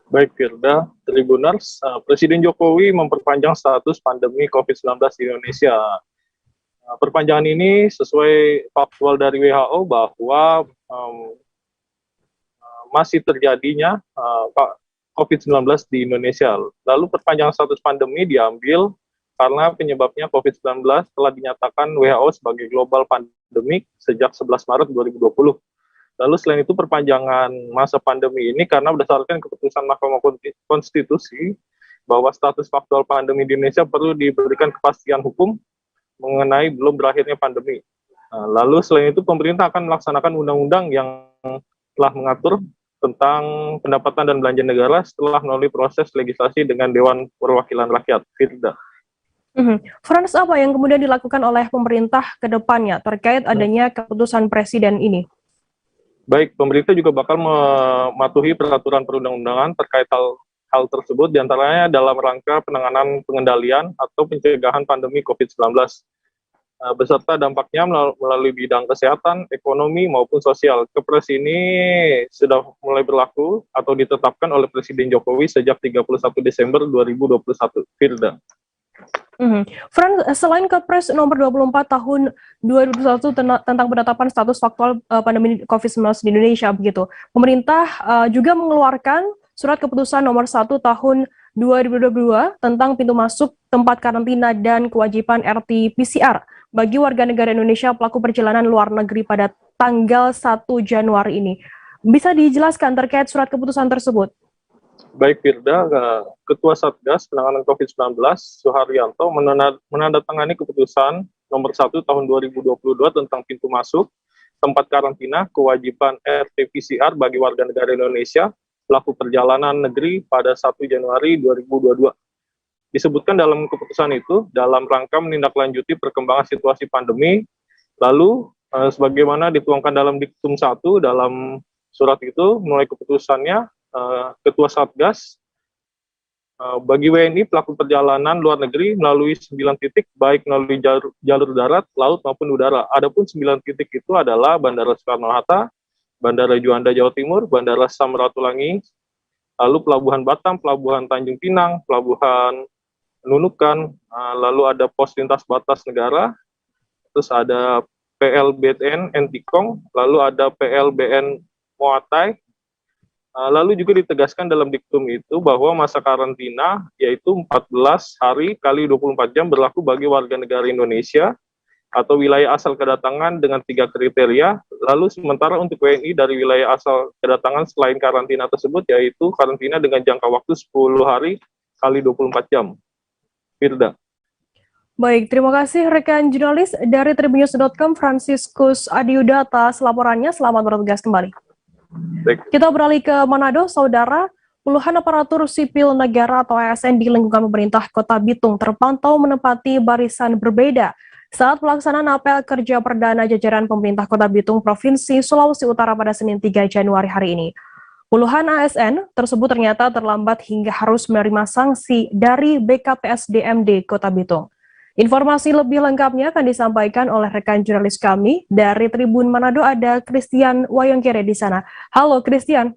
Speaker 20: Baik, Firda. Tribuners, Presiden Jokowi memperpanjang status pandemi COVID-19 di Indonesia. Perpanjangan ini sesuai faktual dari WHO bahwa masih terjadinya COVID-19 di Indonesia. Lalu perpanjangan status pandemi diambil karena penyebabnya COVID-19 telah dinyatakan WHO sebagai global pandemic sejak 11 Maret 2020. Lalu selain itu perpanjangan masa pandemi ini karena berdasarkan keputusan Mahkamah Konstitusi bahwa status faktual pandemi di Indonesia perlu diberikan kepastian hukum mengenai belum berakhirnya pandemi. Lalu selain itu pemerintah akan melaksanakan undang-undang yang telah mengatur tentang pendapatan dan belanja negara setelah melalui proses legislasi dengan Dewan Perwakilan Rakyat, Firda.
Speaker 1: Frans, apa yang kemudian dilakukan oleh pemerintah ke depannya terkait adanya keputusan Presiden ini?
Speaker 20: Baik, pemerintah juga bakal mematuhi peraturan perundang-undangan terkait hal tersebut, diantaranya dalam rangka penanganan pengendalian atau pencegahan pandemi COVID-19, beserta dampaknya melalui bidang kesehatan, ekonomi, maupun sosial. Kepres ini sudah mulai berlaku atau ditetapkan oleh Presiden Jokowi sejak 31 Desember 2021. Firda.
Speaker 1: Frans, selain Kepres nomor 24 tahun 2021 tentang penetapan status faktual pandemi COVID-19 di Indonesia, begitu, pemerintah juga mengeluarkan Surat Keputusan nomor 1 tahun 2022 tentang pintu masuk, tempat karantina, dan kewajiban RT-PCR bagi warga negara Indonesia pelaku perjalanan luar negeri pada tanggal 1 Januari ini. Bisa dijelaskan terkait surat keputusan tersebut?
Speaker 20: Baik, Firda, Ketua Satgas Penanganan COVID-19, Suharyanto, menandatangani keputusan nomor 1 tahun 2022 tentang pintu masuk, tempat karantina, kewajiban RT-PCR bagi warga negara Indonesia pelaku perjalanan negeri pada 1 Januari 2022. Disebutkan dalam keputusan itu, dalam rangka menindaklanjuti perkembangan situasi pandemi, lalu sebagaimana dituangkan dalam Diktum 1 dalam surat itu, mulai keputusannya, Ketua Satgas bagi WNI pelaku perjalanan luar negeri melalui 9 titik, baik melalui jalur darat, laut, maupun udara. Adapun 9 titik itu adalah Bandara Soekarno-Hatta, Bandara Juanda Jawa Timur, Bandara Samratulangi, lalu Pelabuhan Batam, Pelabuhan Tanjung Pinang, Pelabuhan Nunukan, lalu ada Pos Lintas Batas Negara, terus ada PLBN Entikong, lalu ada PLBN Moatai. Lalu juga ditegaskan dalam diktum itu bahwa masa karantina yaitu 14 hari kali 24 jam berlaku bagi warga negara Indonesia atau wilayah asal kedatangan dengan 3 kriteria. Lalu sementara untuk WNI dari wilayah asal kedatangan selain karantina tersebut yaitu karantina dengan jangka waktu 10 hari kali 24 jam. Firda.
Speaker 1: Baik, terima kasih rekan jurnalis dari tribunnews.com Franciscus Adiuda atas laporannya. Selamat bertugas kembali.
Speaker 20: Baik.
Speaker 1: Kita beralih ke Manado, Saudara. Puluhan aparatur sipil negara atau ASN di lingkungan pemerintah Kota Bitung terpantau menempati barisan berbeda saat pelaksanaan apel kerja perdana jajaran pemerintah Kota Bitung Provinsi Sulawesi Utara pada Senin 3 Januari hari ini. Puluhan ASN tersebut ternyata terlambat hingga harus menerima sanksi dari BKPSDMD Kota Bitung. Informasi lebih lengkapnya akan disampaikan oleh rekan jurnalis kami dari Tribun Manado, ada Christian Wayongkere di sana. Halo Christian.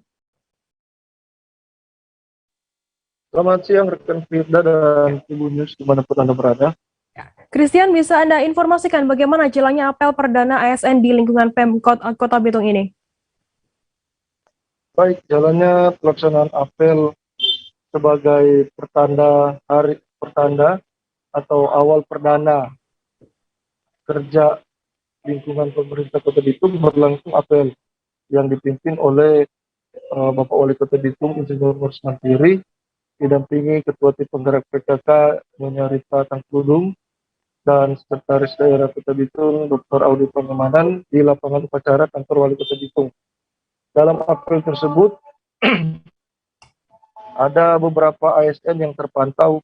Speaker 20: Selamat siang rekan Firda dan Tribun News dimanapun Anda berada.
Speaker 1: Christian, bisa Anda informasikan bagaimana jalannya apel perdana ASN di lingkungan Pemkot Kota Bitung ini?
Speaker 20: Baik, jalannya pelaksanaan apel sebagai hari pertanda atau awal perdana kerja lingkungan pemerintah Kota Bitung berlangsung apel yang dipimpin oleh Bapak Wali Kota Bitung Insinyur Mantiri, didampingi Ketua Tim Penggerak PKK Nyonya Rita Tangkludung dan Sekretaris Daerah Kota Bitung Dr. Audi Pangemanan di lapangan upacara kantor Wali Kota Bitung. Dalam apel tersebut ada beberapa ASN yang terpantau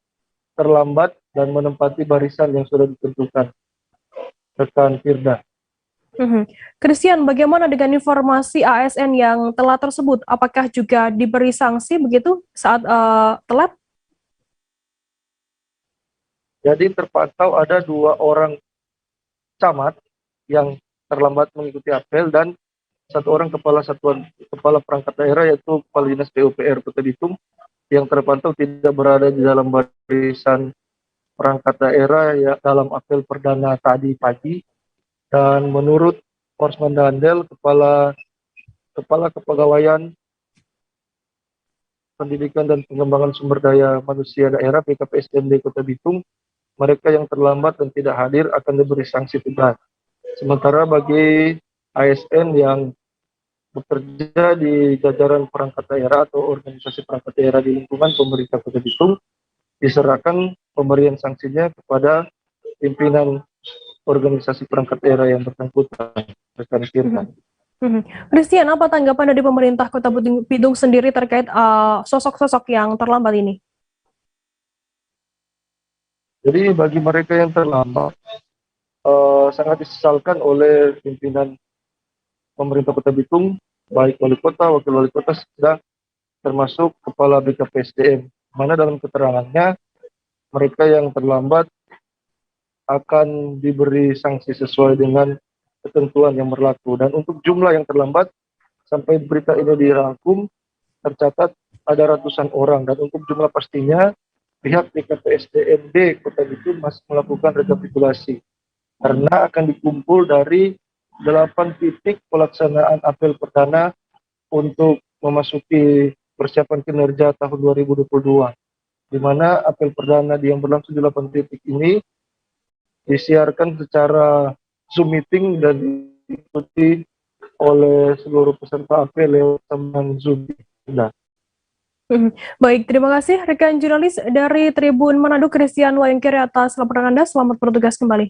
Speaker 20: terlambat dan menempati barisan yang sudah ditentukan. Rekan Firda.
Speaker 1: Christian, bagaimana dengan informasi ASN yang telat tersebut? Apakah juga diberi sanksi begitu saat telat?
Speaker 20: Jadi terpantau ada 2 orang camat yang terlambat mengikuti apel dan 1 orang kepala perangkat daerah, yaitu Kepala Dinas PUPR Kota Bitung yang terpantau tidak berada di dalam barisan perangkat daerah ya dalam apel perdana tadi pagi. Dan menurut Forsman Dandel, Kepala Kepegawaian Pendidikan dan Pengembangan Sumber Daya Manusia Daerah BKPSDMD Kota Bitung, mereka yang terlambat dan tidak hadir akan diberi sanksi tegas. Sementara bagi ASN yang bekerja di jajaran perangkat daerah atau organisasi perangkat daerah di lingkungan pemerintah Kota Bitung, diserahkan pemberian sanksinya kepada pimpinan organisasi perangkat daerah yang bersangkutan. Rekan Firda.
Speaker 1: Christian, apa tanggapan dari pemerintah Kota Bitung sendiri terkait sosok-sosok yang terlambat ini?
Speaker 20: Jadi bagi mereka yang terlambat, sangat disesalkan oleh pimpinan pemerintah Kota Bitung, baik wali kota, wakil wali kota, sudah termasuk kepala BKPSDM, mana dalam keterangannya mereka yang terlambat akan diberi sanksi sesuai dengan ketentuan yang berlaku. Dan untuk jumlah yang terlambat, sampai berita ini dirangkum, tercatat ada ratusan orang. Dan untuk jumlah pastinya, pihak BKPSDMD Kota Bitung masih melakukan rekapitulasi. Karena akan dikumpul dari 8 titik pelaksanaan apel perdana untuk memasuki persiapan kinerja tahun 2022. Di mana apel perdana yang berlangsung di 8 titik ini disiarkan secara Zoom meeting dan diikuti oleh seluruh peserta apel lewat sambungan Zoom. Nah.
Speaker 1: Baik, terima kasih rekan jurnalis dari Tribun Manado, Christian Wayongkere, atas laporan Anda. Selamat bertugas kembali.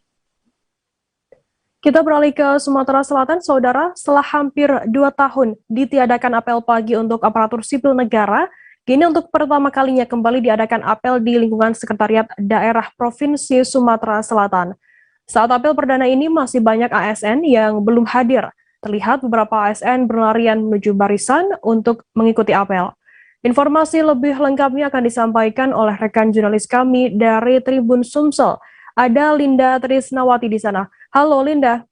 Speaker 1: Kita beralih ke Sumatera Selatan, Saudara. Setelah hampir 2 tahun ditiadakan apel pagi untuk aparatur sipil negara, kini untuk pertama kalinya kembali diadakan apel di lingkungan Sekretariat Daerah Provinsi Sumatera Selatan. Saat apel perdana ini masih banyak ASN yang belum hadir. Terlihat beberapa ASN berlarian menuju barisan untuk mengikuti apel. Informasi lebih lengkapnya akan disampaikan oleh rekan jurnalis kami dari Tribun Sumsel. Ada Linda Trisnawati di sana. Halo Linda.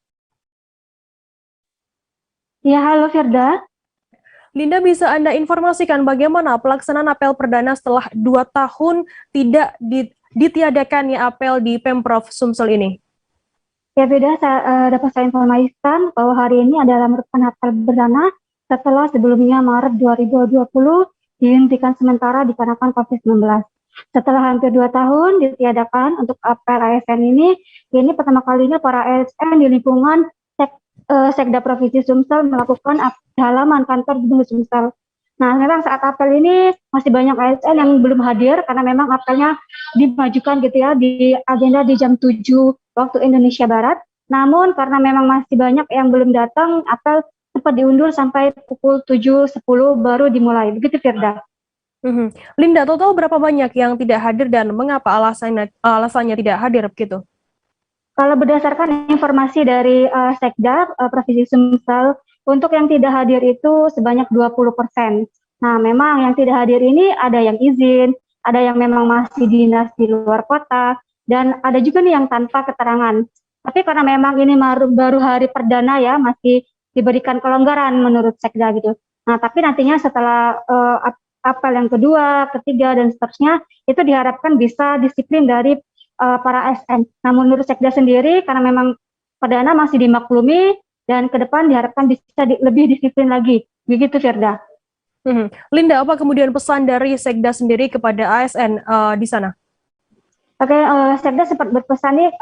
Speaker 17: Ya, halo Firda.
Speaker 1: Linda, bisa Anda informasikan bagaimana pelaksanaan apel perdana setelah 2 tahun tidak ditiadakannya apel di Pemprov Sumsel ini?
Speaker 17: Ya Firda, dapat saya informasikan bahwa hari ini adalah merupakan apel perdana setelah sebelumnya Maret 2020 dihentikan sementara dikarenakan COVID-19. Setelah hampir 2 tahun ditiadakan untuk apel ASN ini pertama kalinya para ASN di lingkungan Sekda Provinsi Sumsel melakukan halaman kantor Gubernur Sumsel. Nah, memang saat apel ini masih banyak ASN yang belum hadir karena memang apelnya dimajukan gitu ya di agenda di jam 7 waktu Indonesia Barat. Namun karena memang masih banyak yang belum datang, apel sempat diundur sampai pukul 7.10 baru dimulai. Begitu Firda.
Speaker 1: Linda, total berapa banyak yang tidak hadir dan mengapa alasannya tidak hadir begitu?
Speaker 17: Kalau berdasarkan informasi dari Sekda Provinsi Sumsel, untuk yang tidak hadir itu sebanyak 20%. Nah, memang yang tidak hadir ini ada yang izin, ada yang memang masih dinas di luar kota, dan ada juga nih yang tanpa keterangan. Tapi karena memang ini baru hari perdana ya, masih diberikan kelonggaran menurut Sekda gitu. Nah, tapi nantinya setelah apel yang kedua, ketiga, dan seterusnya, itu diharapkan bisa disiplin dari para ASN. Nah, menurut Sekda sendiri, karena memang perdana masih dimaklumi, dan ke depan diharapkan bisa lebih disiplin lagi. Begitu, Firda.
Speaker 1: Linda, apa kemudian pesan dari Sekda sendiri kepada ASN di sana?
Speaker 17: Oke, Sekda sempat berpesan nih,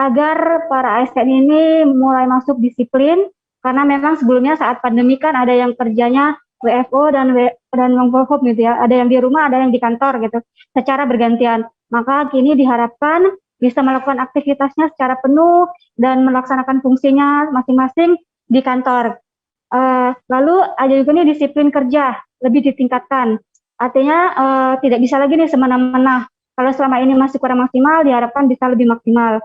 Speaker 17: agar para ASN ini mulai masuk disiplin, karena memang sebelumnya saat pandemi kan ada yang kerjanya WFO dan work from home gitu ya, ada yang di rumah, ada yang di kantor gitu, secara bergantian. Maka kini diharapkan bisa melakukan aktivitasnya secara penuh dan melaksanakan fungsinya masing-masing di kantor. Lalu ada juga nih disiplin kerja lebih ditingkatkan. Artinya tidak bisa lagi nih semena-mena. Kalau selama ini masih kurang maksimal, diharapkan bisa lebih maksimal.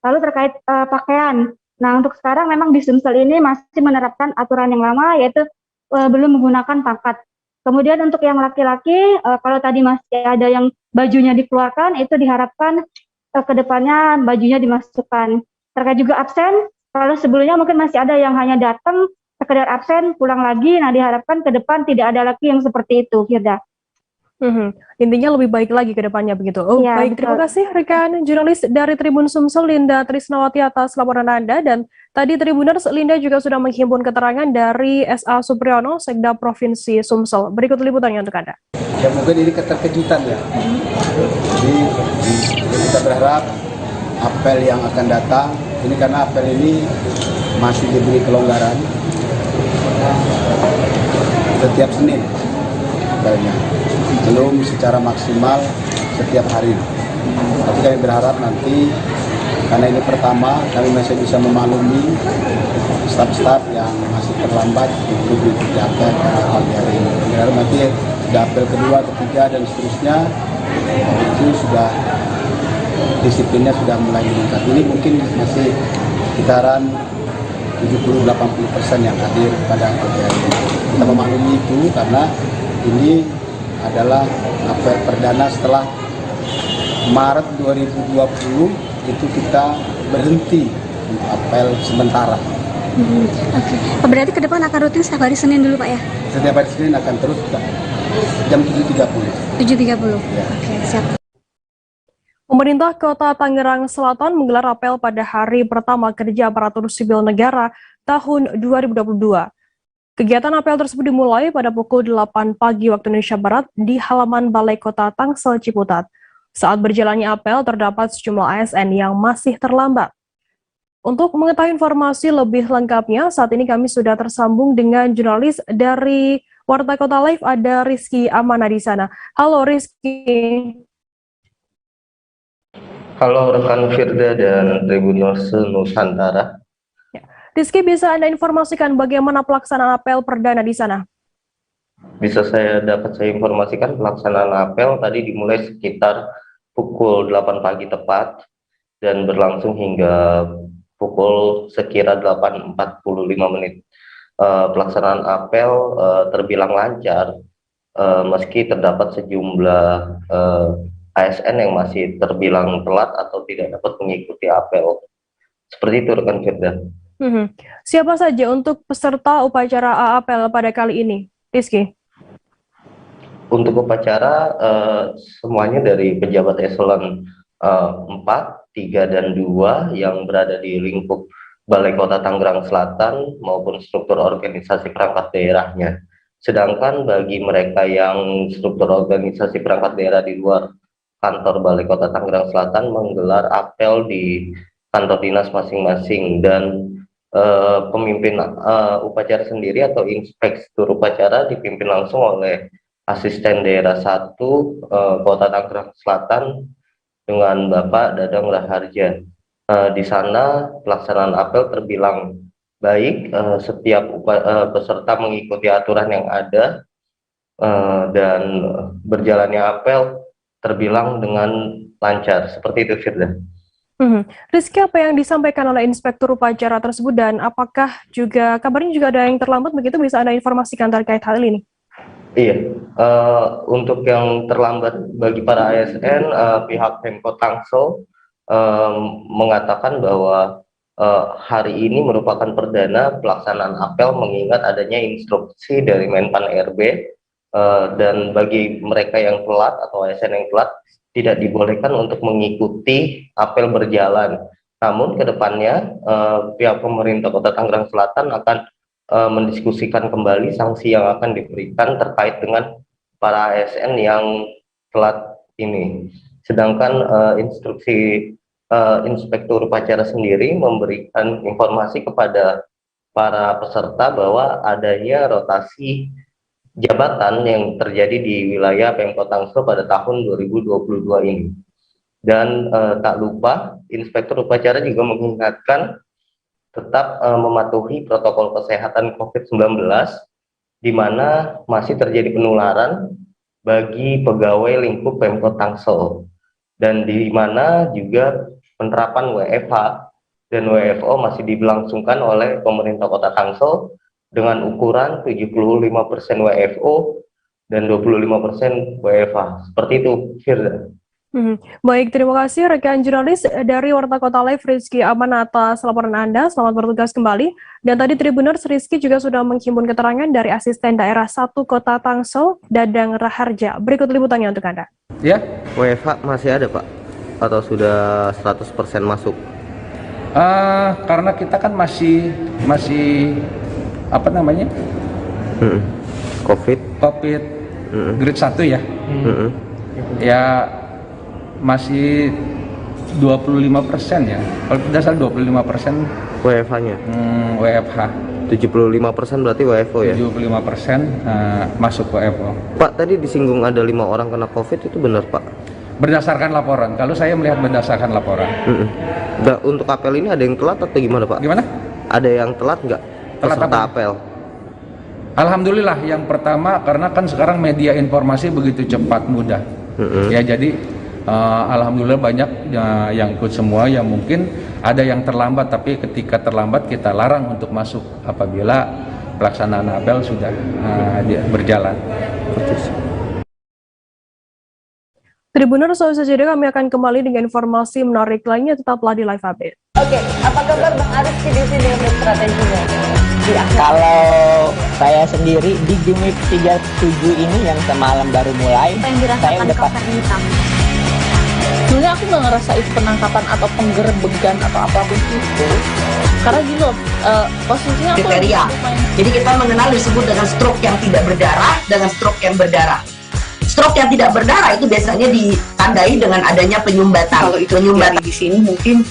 Speaker 17: Lalu terkait pakaian. Nah, untuk sekarang memang di Sumsel ini masih menerapkan aturan yang lama, yaitu belum menggunakan pangkat. Kemudian untuk yang laki-laki, kalau tadi masih ada yang bajunya dikeluarkan, itu diharapkan ke depannya bajunya dimasukkan. Terkait juga absen, kalau sebelumnya mungkin masih ada yang hanya datang, sekedar absen, pulang lagi, nah diharapkan ke depan tidak ada lagi yang seperti itu, Firda.
Speaker 1: Intinya lebih baik lagi ke depannya begitu.
Speaker 17: Ya,
Speaker 1: baik, terima kasih rekan jurnalis dari Tribun Sumsel, Linda Trisnawati atas laporan Anda. Dan tadi Tribuners, Linda juga sudah menghimpun keterangan dari SA Supriyono, Sekda Provinsi Sumsel. Berikut liputannya untuk Anda.
Speaker 8: Ya mungkin ini keterkejutan ya. Jadi kita berharap apel yang akan datang, ini karena apel ini masih diberi kelonggaran setiap Senin apelnya. Belum secara maksimal setiap hari. Tapi kami berharap nanti, karena ini pertama, kami masih bisa memaklumi staf-staf yang masih terlambat untuk mengikuti apel pagi hari ini. Berharap nanti sudah apel kedua, ketiga, dan seterusnya, itu sudah disiplinnya sudah mulai meningkat. Ini mungkin masih sekitaran 70-80% yang hadir pada pagi hari ini. Kita memaklumi itu karena ini adalah apel perdana setelah Maret 2020 itu kita berhenti untuk apel sementara.
Speaker 14: Oke. Berarti ke depan akan rutin setiap hari Senin dulu, Pak ya?
Speaker 8: Setiap hari Senin akan terus jam 7.30.
Speaker 14: 7.30.
Speaker 8: Ya.
Speaker 14: Oke, siap.
Speaker 1: Pemerintah Kota Tangerang Selatan menggelar apel pada hari pertama kerja aparatur sipil negara tahun 2022. Kegiatan apel tersebut dimulai pada pukul 8 pagi waktu Indonesia Barat di halaman Balai Kota Tangsel Ciputat. Saat berjalannya apel, terdapat sejumlah ASN yang masih terlambat. Untuk mengetahui informasi lebih lengkapnya, saat ini kami sudah tersambung dengan jurnalis dari Warta Kota Live, ada Rizky Amana di sana. Halo Rizky.
Speaker 21: Halo rekan Firda dan Tribuners Nusantara.
Speaker 1: Rizky, bisa Anda informasikan bagaimana pelaksanaan apel perdana di sana?
Speaker 21: Bisa saya informasikan pelaksanaan apel tadi dimulai sekitar pukul 8 pagi tepat dan berlangsung hingga pukul sekira 8.45 menit. Pelaksanaan apel terbilang lancar meski terdapat sejumlah ASN yang masih terbilang telat atau tidak dapat mengikuti apel. Seperti itu rekan Firda.
Speaker 1: Siapa saja untuk peserta upacara apel pada kali ini, Rizky?
Speaker 21: Untuk upacara semuanya dari pejabat eselon 4, 3, dan 2 yang berada di lingkup Balai Kota Tangerang Selatan maupun struktur organisasi perangkat daerahnya. Sedangkan bagi mereka yang struktur organisasi perangkat daerah di luar kantor Balai Kota Tangerang Selatan menggelar apel di kantor dinas masing-masing, dan pemimpin upacara sendiri atau inspektur upacara dipimpin langsung oleh Asisten Daerah 1 Kota Tangerang Selatan dengan Bapak Dadang Raharja. Di sana pelaksanaan apel terbilang baik, setiap peserta mengikuti aturan yang ada, dan berjalannya apel terbilang dengan lancar. Seperti itu, Firda.
Speaker 1: Rizky, apa yang disampaikan oleh Inspektur Upacara tersebut dan apakah juga kabarnya juga ada yang terlambat begitu, bisa Anda informasikan terkait hal ini?
Speaker 21: Iya, untuk yang terlambat bagi para ASN, pihak Pemkot Tangsel mengatakan bahwa hari ini merupakan perdana pelaksanaan apel mengingat adanya instruksi dari Menpan RB, dan bagi mereka yang telat atau ASN yang telat tidak dibolehkan untuk mengikuti apel berjalan. Namun kedepannya pihak pemerintah Kota Tangerang Selatan akan mendiskusikan kembali sanksi yang akan diberikan terkait dengan para ASN yang telat ini. Sedangkan instruksi Inspektur Upacara sendiri memberikan informasi kepada para peserta bahwa adanya rotasi jabatan yang terjadi di wilayah Pemkot Tangsel pada tahun 2022 ini. Dan tak lupa Inspektur Upacara juga mengingatkan tetap mematuhi protokol kesehatan COVID-19 di mana masih terjadi penularan bagi pegawai lingkup Pemkot Tangsel, dan di mana juga penerapan WFH dan WFO masih diberlangsungkan oleh pemerintah Kota Tangsel dengan ukuran 75% WFO dan 25% WFH. Seperti itu, Firda.
Speaker 1: Baik, terima kasih rekan jurnalis dari Warta Kota Live Rizky Aman atas laporan Anda. Selamat bertugas kembali. Dan tadi Tribuners, Rizky juga sudah menghimpun keterangan dari Asisten Daerah 1 Kota Tangsel, Dadang Raharja. Berikut liputannya untuk Anda.
Speaker 21: Ya, WFH masih ada, Pak? Atau sudah 100% masuk?
Speaker 2: Karena kita kan masih apa namanya?
Speaker 21: COVID
Speaker 2: grade 1 ya. Ya masih 25% ya. Kalau tidak salah 25%
Speaker 21: WFH-nya.
Speaker 2: WFH.
Speaker 21: 75% berarti WFO ya?
Speaker 2: 75% masuk WFO.
Speaker 21: Pak, tadi disinggung ada 5 orang kena COVID, itu benar, Pak?
Speaker 2: Berdasarkan laporan. Kalau saya melihat berdasarkan laporan.
Speaker 21: Untuk apel ini ada yang telat atau gimana, Pak?
Speaker 2: Gimana?
Speaker 21: Ada yang telat nggak?
Speaker 2: Telat
Speaker 21: peserta apel?
Speaker 2: Alhamdulillah yang pertama, karena kan sekarang media informasi begitu cepat mudah. Ya, jadi alhamdulillah banyak yang ikut semua. Yang mungkin ada yang terlambat, tapi ketika terlambat kita larang untuk masuk apabila pelaksanaan apel sudah berjalan.
Speaker 1: Tribuners, usai jeda kami akan kembali dengan informasi menarik lainnya, tetaplah di Live Update.
Speaker 22: Oke, apa kabar Bang Arief di sini dengan strateginya?
Speaker 10: Kalau saya sendiri di Game Week 37 ini yang semalam baru mulai, saya udah pasti.
Speaker 11: Sebenarnya aku nggak ngerasa itu penangkapan atau penggerebegan atau apapun itu, karena gini loh, posisinya aku
Speaker 9: kriteria. Jadi kita mengenal disebut dengan stroke yang tidak berdarah dengan stroke yang berdarah. Stroke yang tidak berdarah itu biasanya ditandai dengan adanya penyumbatan.
Speaker 12: Kalau itu penyumbatan di sini mungkin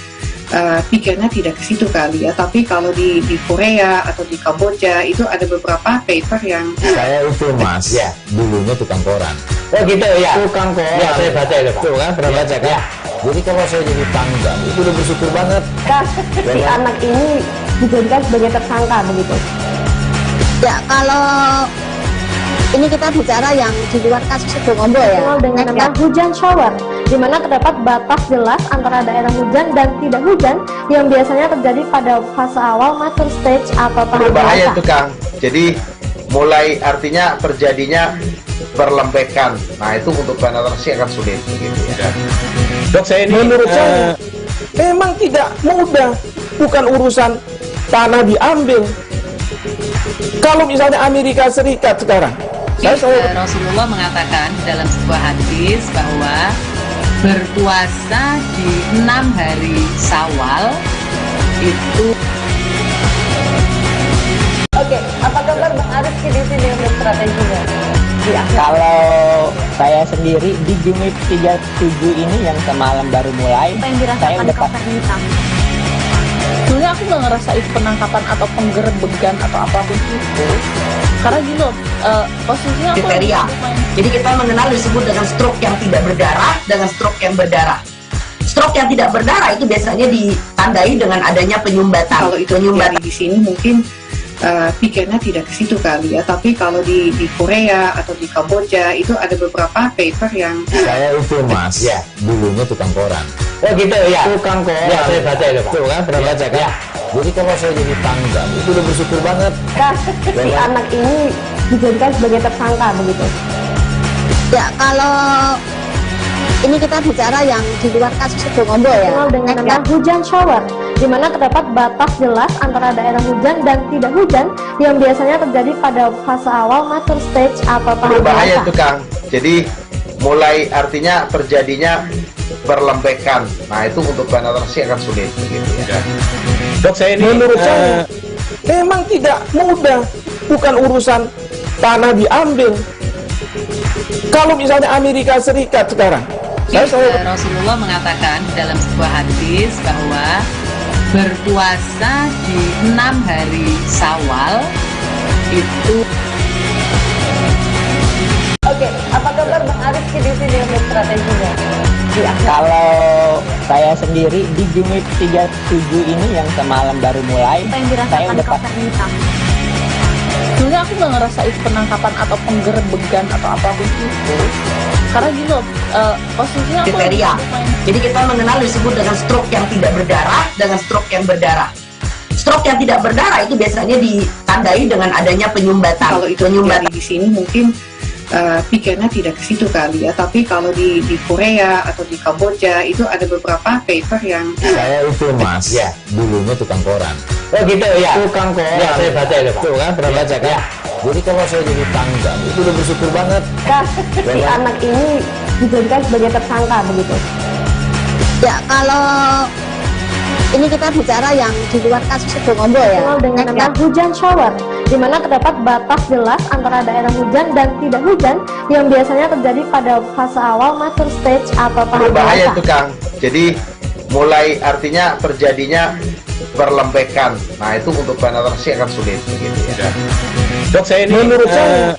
Speaker 12: pikirnya tidak ke situ kali ya, tapi kalau di Korea atau di Kamboja itu ada beberapa paper yang
Speaker 18: saya itu Mas, ya dulunya tukang koran.
Speaker 10: Oh gitu ya,
Speaker 18: tukang koran. Ya saya baca itu Pak. Tuh kan pernah baca kan? Ya. Jadi kalau saya jadi pangdam itu udah bersyukur banget.
Speaker 14: Si anak ini dijadikan sebagai tersangka begitu. Ya kalau ini kita bicara yang di luar kasus Situbondo ya. Dengan nama hujan shower, di mana terdapat batas jelas antara daerah hujan dan tidak hujan yang biasanya terjadi pada fase awal mature stage atau tahap
Speaker 15: berbahaya itu Kang. Jadi mulai artinya terjadinya berlembekan. Nah itu untuk penetrasi akan sulit begitu ya.
Speaker 13: Dok, saya ini menurut saya memang tidak mudah, bukan urusan tanah diambil. Kalau misalnya Amerika Serikat sekarang,
Speaker 16: Rasulullah mengatakan dalam sebuah hadis bahwa berpuasa di 6 hari Syawal itu.
Speaker 22: Oke, apa kabar Bang Arief di sini dengan strateginya?
Speaker 10: Kalau saya sendiri di Game Week 37 ini yang semalam baru mulai, saya udah pasti.
Speaker 11: Sebenarnya aku nggak ngerasa itu penangkapan atau penggerebegan atau apapun itu, karena gini loh, posisinya aku
Speaker 9: kriteria. Jadi kita mengenal disebut dengan stroke yang tidak berdarah dengan stroke yang berdarah. Stroke yang tidak berdarah itu biasanya ditandai dengan adanya penyumbatan.
Speaker 12: Kalau itu penyumbatan di sini mungkin pikirnya tidak ke situ kali ya, tapi kalau di Korea atau di Kamboja itu ada beberapa paper yang
Speaker 18: saya itu mas, ya dulunya tukang koran. Oh gitu ya, tukang koran. Ya saya baca itu pak. Tuh kan pernah baca kan? Ya. Jadi kalau saya jadi pangdam itu udah bersyukur banget.
Speaker 14: Si anak ini dijadikan sebagai tersangka begitu. Ya kalau ini kita bicara yang di luar kasus Situbondo ya, dengan nama hujan shower, di mana terdapat batas jelas antara daerah hujan dan tidak hujan yang biasanya terjadi pada fase awal mature stage atau tahap
Speaker 15: bahaya
Speaker 14: dewasa.
Speaker 15: itu Kang. Jadi mulai artinya terjadinya perlembekan. Nah itu untuk penetrasi akan sulit begitu ya.
Speaker 13: Dok saya ini menurut saya memang tidak mudah, bukan urusan tanah diambil. Kalau misalnya Amerika Serikat sekarang,
Speaker 16: Rasulullah mengatakan dalam sebuah hadis bahwa berpuasa di 6 hari Syawal itu.
Speaker 22: Oke, apa kabar Bang Aris di sini untuk strateginya?
Speaker 10: Ya, kalau saya sendiri di Jumit 37 ini yang semalam baru mulai, saya udah
Speaker 11: sebenarnya aku nggak ngerasa itu penangkapan atau penggerebegan atau apapun itu, karena gini loh, posisinya aku
Speaker 9: kriteria. Jadi kita mengenal disebut dengan stroke yang tidak berdarah dengan stroke yang berdarah. Stroke yang tidak berdarah itu biasanya ditandai dengan adanya penyumbatan.
Speaker 12: Kalau itu terjadi di sini mungkin pikirnya tidak ke situ kali ya, tapi kalau di Korea atau di Kamboja itu ada beberapa paper yang
Speaker 18: saya itu mas, ya dulunya tukang koran. Oh gitu ya, tukang koran. Ya saya baca itu pak. Tuh kan pernah baca kan? Ya. Jadi kalau saya jadi pangdam itu udah bersyukur banget.
Speaker 14: Si anak ini dijadikan sebagai tersangka begitu. Ya kalau ini kita bicara yang di luar kasus Situbondo ya, dengan nama hujan shower, di mana terdapat batas jelas antara daerah hujan dan tidak hujan yang biasanya terjadi pada fase awal mature stage atau tahap
Speaker 15: bahaya
Speaker 14: dewasa.
Speaker 15: itu Kang. Jadi mulai artinya terjadinya perlembekan. Nah itu untuk penetrasi akan sulit begitu ya.
Speaker 13: Dok saya ini menurut saya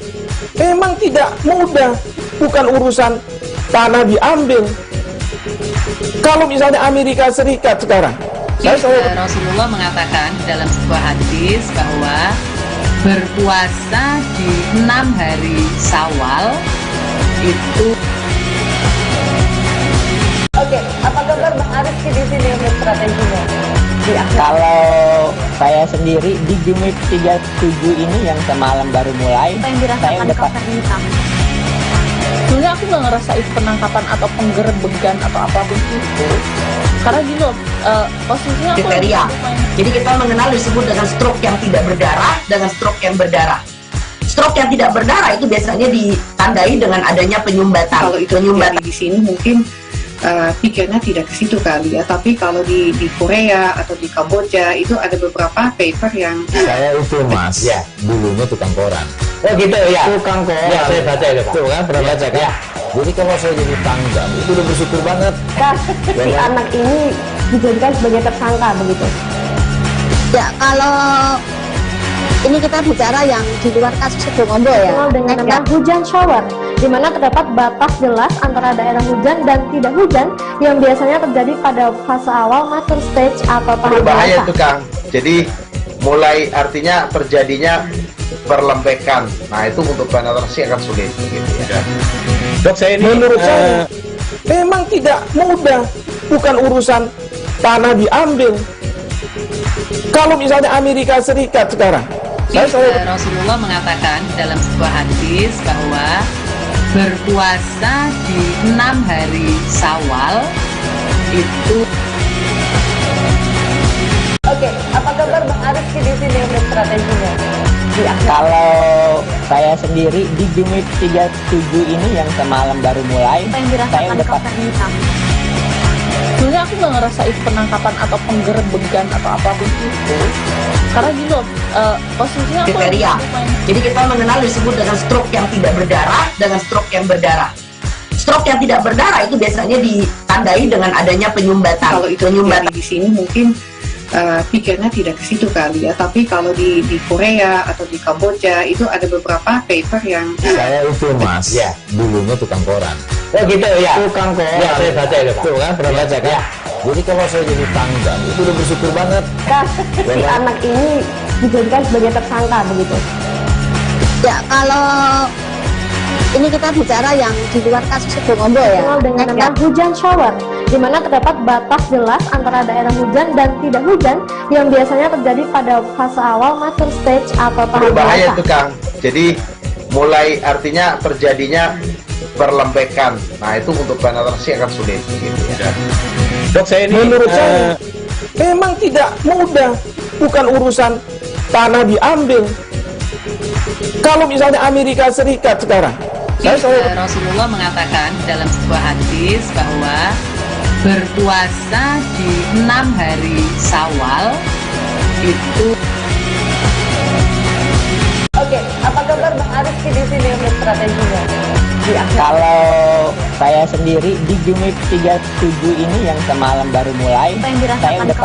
Speaker 13: memang tidak mudah, bukan urusan tanah diambil. Kalau misalnya Amerika Serikat sekarang,
Speaker 16: Rasulullah mengatakan dalam sebuah hadis bahwa berpuasa di 6 hari Syawal itu.
Speaker 22: Oke, apa kabar Bang Aris di sini untuk strateginya?
Speaker 10: Ya, kalau saya sendiri di Jumit 37 ini yang semalam baru mulai, saya udah
Speaker 11: sebenarnya aku nggak ngerasa itu penangkapan atau penggerebegan atau apapun itu, karena gini loh, posisinya aku
Speaker 9: kriteria. Jadi kita mengenal disebut dengan stroke yang tidak berdarah dengan stroke yang berdarah. Stroke yang tidak berdarah itu biasanya ditandai dengan adanya penyumbatan.
Speaker 12: Kalau itu terjadi di sini mungkin pikirnya tidak ke situ kali ya, tapi kalau di Korea atau di Kamboja itu ada beberapa paper yang
Speaker 18: saya itu mas, ya dulunya tukang koran. Oh gitu ya, tukang koran. Ya saya baca itu pak. Tuh kan pernah baca kan? Ya. Jadi kalau saya jadi pangdam itu udah bersyukur banget.
Speaker 14: Si anak ini dijadikan sebagai tersangka begitu. Ya kalau ini kita bicara yang di luar kasus Situbondo ya, dengan nama hujan shower, di mana terdapat batas jelas antara daerah hujan dan tidak hujan yang biasanya terjadi pada fase awal mature stage atau tahap
Speaker 15: bahaya
Speaker 14: dewasa.
Speaker 15: itu Kang. Jadi mulai artinya terjadinya perlembekan. Nah itu untuk penetrasi akan sulit begitu ya.
Speaker 13: Dok saya ini menurut saya memang tidak mudah, bukan urusan tanah diambil. Kalau misalnya Amerika Serikat sekarang,
Speaker 16: Rasulullah mengatakan dalam sebuah hadis bahwa berpuasa di 6 hari Syawal itu.
Speaker 22: Oke, apa kabar Bang Aris di sini untuk strateginya?
Speaker 10: Ya, kalau saya sendiri di Jumit 37 ini yang semalam baru mulai, saya udah
Speaker 11: sebenarnya aku nggak ngerasa itu penangkapan atau penggerebegan atau apapun itu, karena gini loh, posisinya aku
Speaker 9: kriteria. Jadi kita mengenal disebut dengan stroke yang tidak berdarah dengan stroke yang berdarah. Stroke yang tidak berdarah itu biasanya ditandai dengan adanya penyumbatan.
Speaker 12: Kalau itu terjadi di sini mungkin pikirnya tidak ke situ kali ya, tapi kalau di Korea atau di Kamboja itu ada beberapa paper yang
Speaker 18: saya itu mas, ya dulunya tukang koran. Oh gitu ya, tukang koran. Ya saya baca itu pak. Tuh kan pernah baca kan? Ya. Jadi kalau saya jadi tangga itu udah bersyukur banget.
Speaker 14: Si anak ini dijadikan sebagai tersangka begitu. Ya, kalau ini kita bicara yang di luar kasus Bongombo ya. Dengan nama hujan shower, di mana terdapat batas jelas antara daerah hujan dan tidak hujan yang biasanya terjadi pada fase awal mature stage atau tahap
Speaker 15: Berbahaya
Speaker 14: dewasa.
Speaker 15: itu Kang. Jadi mulai artinya terjadinya perlembekan. Nah itu untuk penetrasi akan sulit. Gitu, ya.
Speaker 13: Dok, saya ini menurut saya memang tidak mudah, bukan urusan tanah diambil. Kalau misalnya Amerika Serikat sekarang,
Speaker 16: Rasulullah mengatakan dalam sebuah hadis bahwa berpuasa di 6 hari Syawal itu.
Speaker 22: Oke, apa kabar Bang Ariski di sini untuk strateginya?
Speaker 10: Kalau saya sendiri di Jumip 37 ini yang semalam baru mulai, saya udah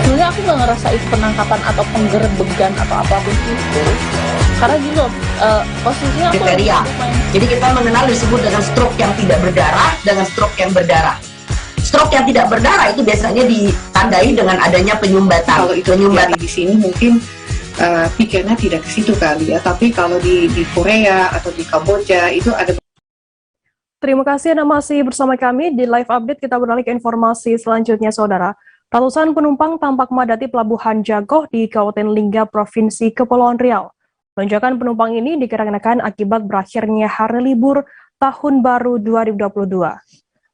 Speaker 11: Sebenarnya aku nggak ngerasa itu penangkapan atau penggerebegan atau apapun itu, karena gini loh, posisinya aku
Speaker 9: Kriteria. Jadi kita mengenal disebut dengan stroke yang tidak berdarah dengan stroke yang berdarah. Stroke yang tidak berdarah itu biasanya ditandai dengan adanya penyumbatan.
Speaker 12: Kalau itu terjadi di sini mungkin pikirnya tidak ke situ kali ya, tapi kalau di Korea atau di Kamboja itu ada.
Speaker 1: Terima kasih Anda masih bersama kami di Live Update. Kita beralih ke informasi selanjutnya, Saudara. Ratusan penumpang tampak memadati Pelabuhan Jagoh di Kabupaten Lingga, Provinsi Kepulauan Riau. Lonjakan penumpang ini dikarenakan akibat berakhirnya hari libur Tahun Baru 2022.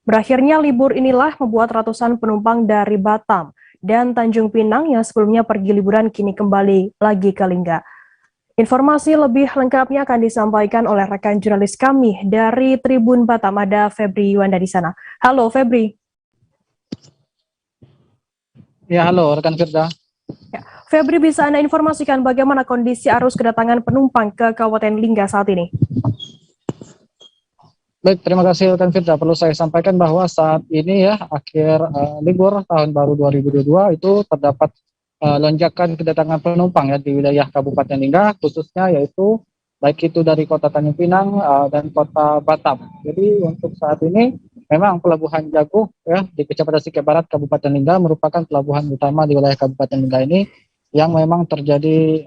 Speaker 1: Berakhirnya libur inilah membuat ratusan penumpang dari Batam dan Tanjung Pinang yang sebelumnya pergi liburan kini kembali lagi ke Lingga. Informasi lebih lengkapnya akan disampaikan oleh rekan jurnalis kami dari Tribun Batam, ada Febri Yuanda di sana. Halo Febri.
Speaker 3: Ya, halo rekan Firda.
Speaker 1: Ya, Febri, bisa Anda informasikan bagaimana kondisi arus kedatangan penumpang ke Kabupaten Lingga saat ini?
Speaker 3: Baik, terima kasih rekan Firda. Perlu saya sampaikan bahwa saat ini ya, akhir libur Tahun Baru 2022 itu terdapat lonjakan kedatangan penumpang ya di wilayah Kabupaten Lingga, khususnya yaitu baik itu dari Kota Tanjung Pinang dan Kota Batam. Jadi untuk saat ini memang Pelabuhan Jagoh ya di Kecamatan Sikep Barat Kabupaten Lingga merupakan pelabuhan utama di wilayah Kabupaten Lingga ini yang memang terjadi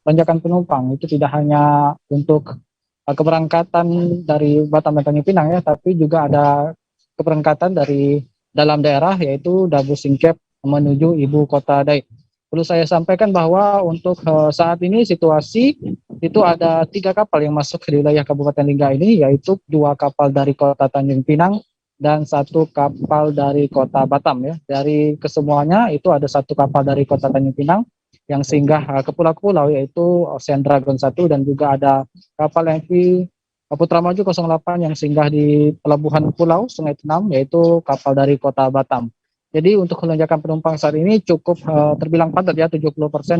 Speaker 3: lonjakan penumpang. Itu tidak hanya untuk keberangkatan dari Batam dan Tanjung Pinang ya, tapi juga ada keberangkatan dari dalam daerah yaitu Dabu Singkep menuju ibu kota Daik. Perlu saya sampaikan bahwa untuk saat ini situasi itu ada 3 kapal yang masuk ke wilayah Kabupaten Lingga ini, yaitu 2 kapal dari Kota Tanjung Pinang dan 1 kapal dari Kota Batam ya. Dari kesemuanya itu ada 1 kapal dari Kota Tanjung Pinang yang singgah ke pulau-pulau yaitu Ocean Dragon 1 dan juga ada kapal MV Putra Maju 08 yang singgah di Pelabuhan Pulau Sungai Tenam yaitu kapal dari Kota Batam. Jadi untuk lonjakan penumpang saat ini cukup terbilang padat ya, 70%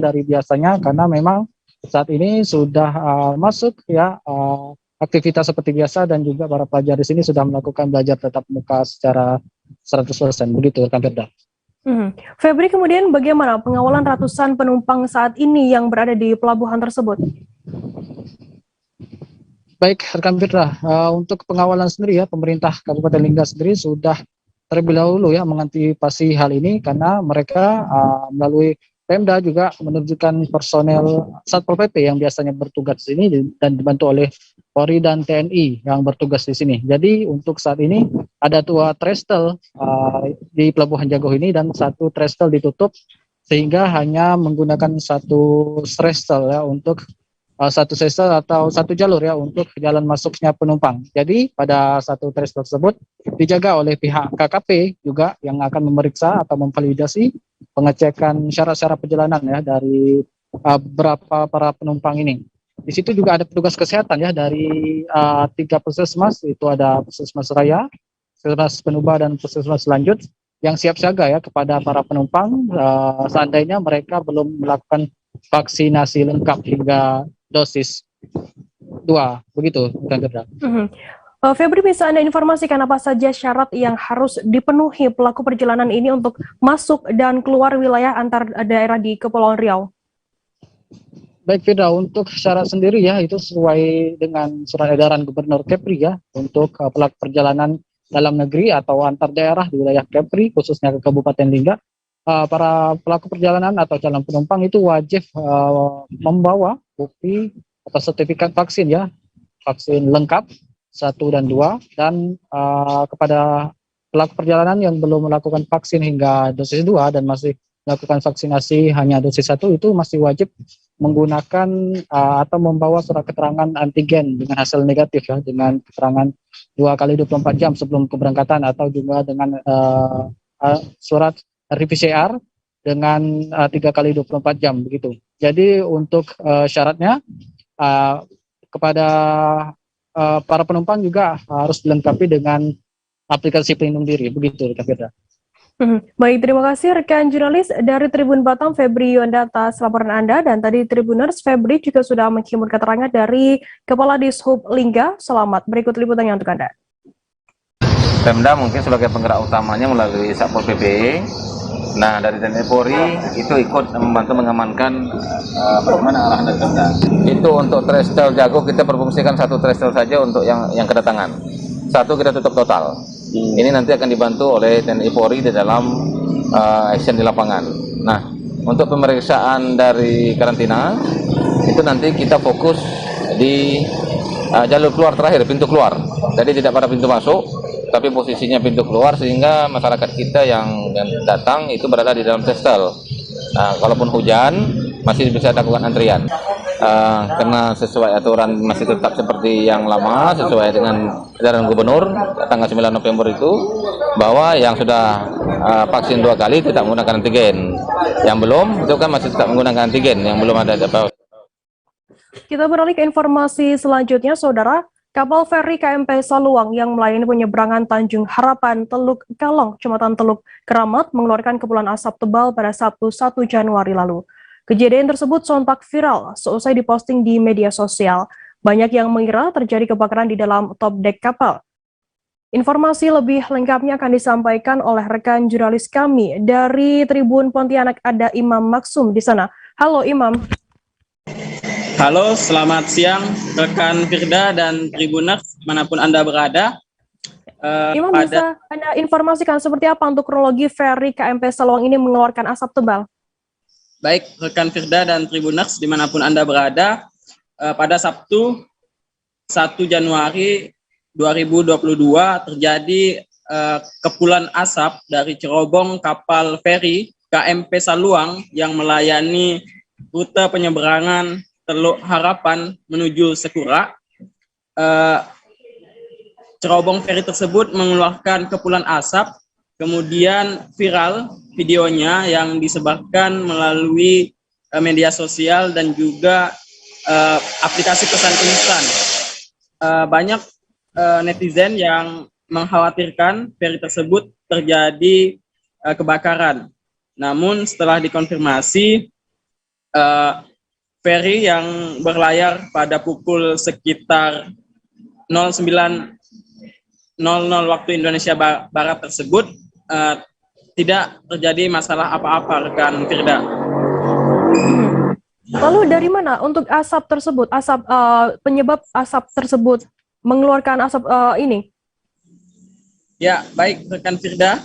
Speaker 3: dari biasanya, karena memang saat ini sudah masuk ya aktivitas seperti biasa dan juga para pelajar di sini sudah melakukan belajar tatap muka secara 100%. Begitu rekan Firda.
Speaker 1: Febri, kemudian bagaimana pengawalan ratusan penumpang saat ini yang berada di pelabuhan tersebut?
Speaker 3: Baik rekan Firda, untuk pengawalan sendiri ya, pemerintah Kabupaten Lingga sendiri sudah terlebih dahulu ya mengantisipasi hal ini, karena mereka melalui Pemda juga menunjukkan personel Satpol PP yang biasanya bertugas di sini dan dibantu oleh Polri dan TNI yang bertugas di sini. Jadi untuk saat ini ada 2 trestel di Pelabuhan Jagoh ini dan 1 trestel ditutup sehingga hanya menggunakan 1 trestel ya untuk 1 trestel atau 1 jalur ya untuk jalan masuknya penumpang. Jadi pada 1 trestel tersebut dijaga oleh pihak KKP juga yang akan memeriksa atau memvalidasi pengecekan syarat-syarat perjalanan ya dari beberapa para penumpang ini. Di situ juga ada petugas kesehatan ya dari 3 puskesmas, itu ada Puskesmas Raya, Puskesmas Penuba dan Puskesmas Lanjut yang siap siaga ya kepada para penumpang seandainya mereka belum melakukan vaksinasi lengkap hingga dosis 2, begitu kan Gerda.
Speaker 1: Febri, bisa Anda informasikan apa saja syarat yang harus dipenuhi pelaku perjalanan ini untuk masuk dan keluar wilayah antar daerah di Kepulauan Riau?
Speaker 3: Baik Firda, untuk syarat sendiri ya itu sesuai dengan surat edaran Gubernur Kepri ya untuk pelaku perjalanan dalam negeri atau antar daerah di wilayah Kepri, khususnya ke Kabupaten Lingga, para pelaku perjalanan atau calon penumpang itu wajib membawa bukti atau sertifikat vaksin ya, vaksin lengkap 1 dan 2, dan kepada pelaku perjalanan yang belum melakukan vaksin hingga dosis 2 dan masih melakukan vaksinasi hanya dosis 1 itu masih wajib menggunakan atau membawa surat keterangan antigen dengan hasil negatif ya, dengan keterangan 2x24 jam sebelum keberangkatan, atau juga dengan surat RT-PCR dengan 3x24 jam begitu. Jadi untuk syaratnya kepada para penumpang juga harus dilengkapi dengan aplikasi pelindung diri, begitu Kak Firda.
Speaker 1: Baik, terima kasih rekan jurnalis dari Tribun Batam, Febri Yuanda, atas laporan Anda. Dan tadi Tribuners, Febri juga sudah menghimpun keterangan dari Kepala Dishub Lingga. Selamat, berikut liputannya untuk Anda.
Speaker 4: Pemda mungkin sebagai penggerak utamanya melalui Satpol PP. Nah, dari TNI Polri itu ikut membantu mengamankan bagaimana arahan dari Pemda. Itu untuk trestel jago kita berfungsikan 1 trestel saja untuk yang kedatangan. 1 kita tutup total. Ini nanti akan dibantu oleh TNI Polri di dalam action di lapangan. Nah, untuk pemeriksaan dari karantina itu nanti kita fokus di jalur keluar terakhir, pintu keluar. Jadi tidak pada pintu masuk, tapi posisinya pintu keluar sehingga masyarakat kita yang datang itu berada di dalam testel. Nah, kalaupun hujan masih bisa dilakukan antrian. Karena sesuai aturan masih tetap seperti yang lama, sesuai dengan edaran Gubernur tanggal 9 November itu, bahwa yang sudah vaksin 2 kali tidak menggunakan antigen. Yang belum itu kan masih tetap menggunakan antigen, yang belum ada apa.
Speaker 1: Kita beralih ke informasi selanjutnya, Saudara. Kapal feri KMP Saluang yang melayani penyeberangan Tanjung Harapan, Teluk Kalong, Kecamatan Teluk Keramat, mengeluarkan kepulan asap tebal pada Sabtu 1 Januari lalu. Kejadian tersebut sontak viral seusai diposting di media sosial. Banyak yang mengira terjadi kebakaran di dalam top deck kapal. Informasi lebih lengkapnya akan disampaikan oleh rekan jurnalis kami dari Tribun Pontianak, ada Imam Maksum di sana. Halo Imam.
Speaker 19: Halo, selamat siang rekan Firda dan Tribuners manapun Anda berada.
Speaker 1: Imam, bisa Anda informasikan seperti apa untuk kronologi feri KMP Saluang ini mengeluarkan asap tebal?
Speaker 19: Baik, rekan Firda dan Tribuners dimanapun Anda berada, pada Sabtu 1 Januari 2022 terjadi kepulan asap dari cerobong kapal feri KMP Saluang yang melayani rute penyeberangan Teluk Harapan menuju Sekura. Cerobong feri tersebut mengeluarkan kepulan asap, kemudian viral videonya yang disebarkan melalui media sosial dan juga aplikasi pesan instan. Banyak netizen yang mengkhawatirkan feri tersebut terjadi kebakaran. Namun setelah dikonfirmasi, feri yang berlayar pada pukul sekitar 09.00 waktu Indonesia Barat tersebut tidak terjadi masalah apa-apa, rekan Firda.
Speaker 1: Lalu dari mana untuk asap tersebut, penyebab asap tersebut mengeluarkan asap ini?
Speaker 19: Ya, baik rekan Firda,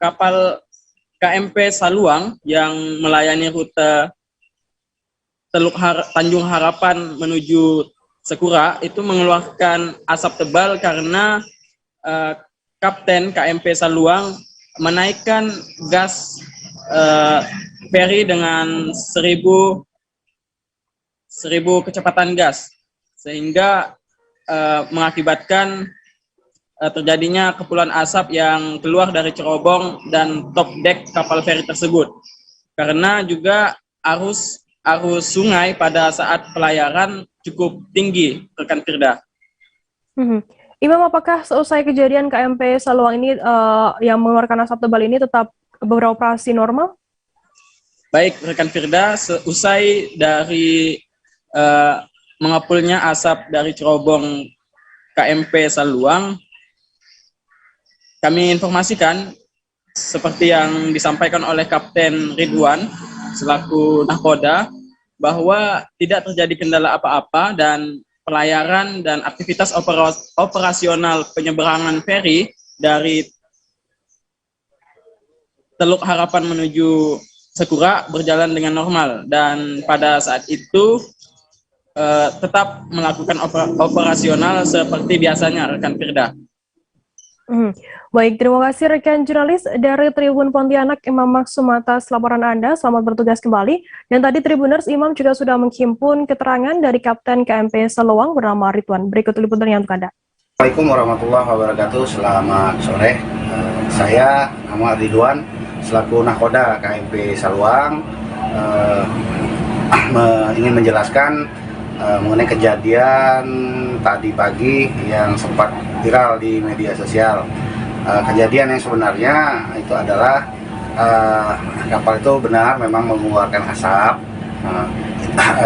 Speaker 19: kapal KMP Saluang yang melayani rute Tanjung Harapan menuju Sekura itu mengeluarkan asap tebal karena Kapten KMP Saluang menaikkan gas feri dengan 1000 kecepatan gas, sehingga mengakibatkan terjadinya kepulan asap yang keluar dari cerobong dan top deck kapal feri tersebut. Karena juga arus sungai pada saat pelayaran cukup tinggi, rekan Firda.
Speaker 1: Imam, apakah seusai kejadian KMP Saluang ini yang mengeluarkan asap tebal ini tetap beroperasi normal?
Speaker 19: Baik, rekan Firda, seusai dari mengepulnya asap dari cerobong KMP Saluang, kami informasikan seperti yang disampaikan oleh Kapten Ridwan selaku nahkoda bahwa tidak terjadi kendala apa-apa dan
Speaker 5: pelayaran dan aktivitas operasional penyeberangan feri dari Teluk Harapan menuju Sekura berjalan dengan normal, dan pada saat itu tetap melakukan operasional seperti biasanya, rekan Firda.
Speaker 1: Baik, terima kasih rekan jurnalis dari Tribun Pontianak Imam Maksum atas laporan Anda. Selamat bertugas kembali. Dan tadi Tribuners, Imam juga sudah menghimpun keterangan dari Kapten KMP Seluang bernama Ridwan. Berikut liputannya untuk Anda.
Speaker 6: Assalamualaikum warahmatullahi wabarakatuh. Selamat sore. Saya Muhammad Ridwan selaku Nakoda KMP Seluang ingin menjelaskan mengenai kejadian tadi pagi yang sempat viral di media sosial. Kejadian yang sebenarnya itu adalah kapal itu benar memang mengeluarkan asap.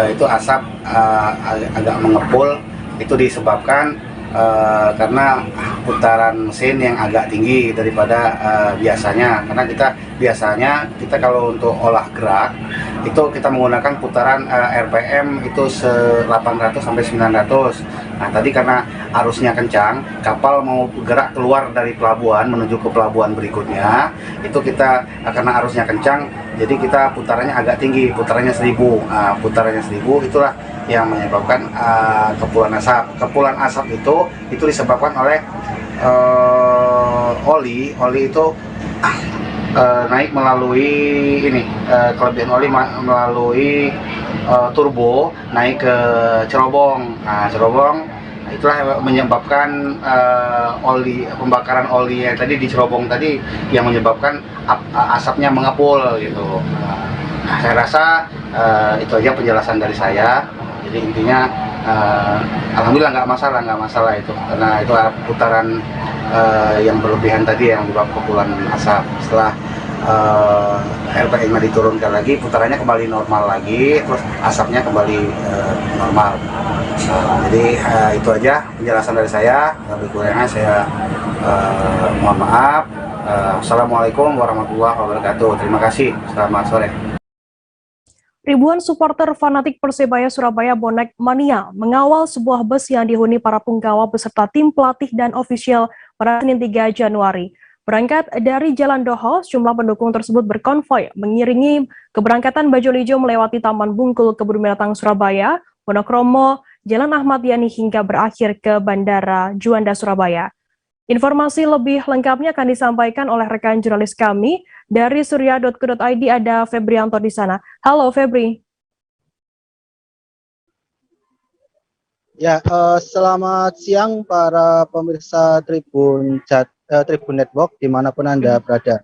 Speaker 6: Itu asap agak mengepul, itu disebabkan karena putaran mesin yang agak tinggi daripada biasanya. Karena biasanya kita kalau untuk olah gerak itu kita menggunakan putaran RPM itu 800 sampai 900. Nah, tadi karena arusnya kencang, kapal mau gerak keluar dari pelabuhan menuju ke pelabuhan berikutnya, itu kita karena arusnya kencang, jadi kita putarannya agak tinggi, putarannya 1000. Putarannya 1000 itulah yang menyebabkan kepulan asap. Kepulan asap itu disebabkan oleh oli itu naik melalui kelebihan oli melalui turbo naik ke cerobong. Nah, cerobong itulah menyebabkan pembakaran oli yang tadi di cerobong tadi yang menyebabkan asapnya mengepul gitu. Nah, saya rasa itu aja penjelasan dari saya. Jadi intinya alhamdulillah nggak masalah itu, karena itu putaran yang berlebihan tadi yang menyebabkan kepulan asap. Setelah RPM-nya diturunkan lagi, putarannya kembali normal lagi, terus asapnya kembali normal. Jadi itu aja penjelasan dari saya. Lebih kurangnya saya mohon maaf. Assalamualaikum warahmatullahi wabarakatuh. Terima kasih. Selamat sore.
Speaker 1: Ribuan supporter fanatik Persebaya Surabaya Bonek Mania mengawal sebuah bus yang dihuni para punggawa beserta tim pelatih dan ofisial pada Senin 3 Januari. Berangkat dari Jalan Doho, sejumlah pendukung tersebut berkonvoy mengiringi keberangkatan bajul ijo melewati Taman Bungkul Kebun Binatang Surabaya, Wonokromo, Jalan Ahmad Yani hingga berakhir ke Bandara Juanda Surabaya. Informasi lebih lengkapnya akan disampaikan oleh rekan jurnalis kami dari surya.co.id, ada Febrianto di sana. Halo Febri.
Speaker 23: Ya, selamat siang para pemirsa Tribun Network dimanapun Anda berada.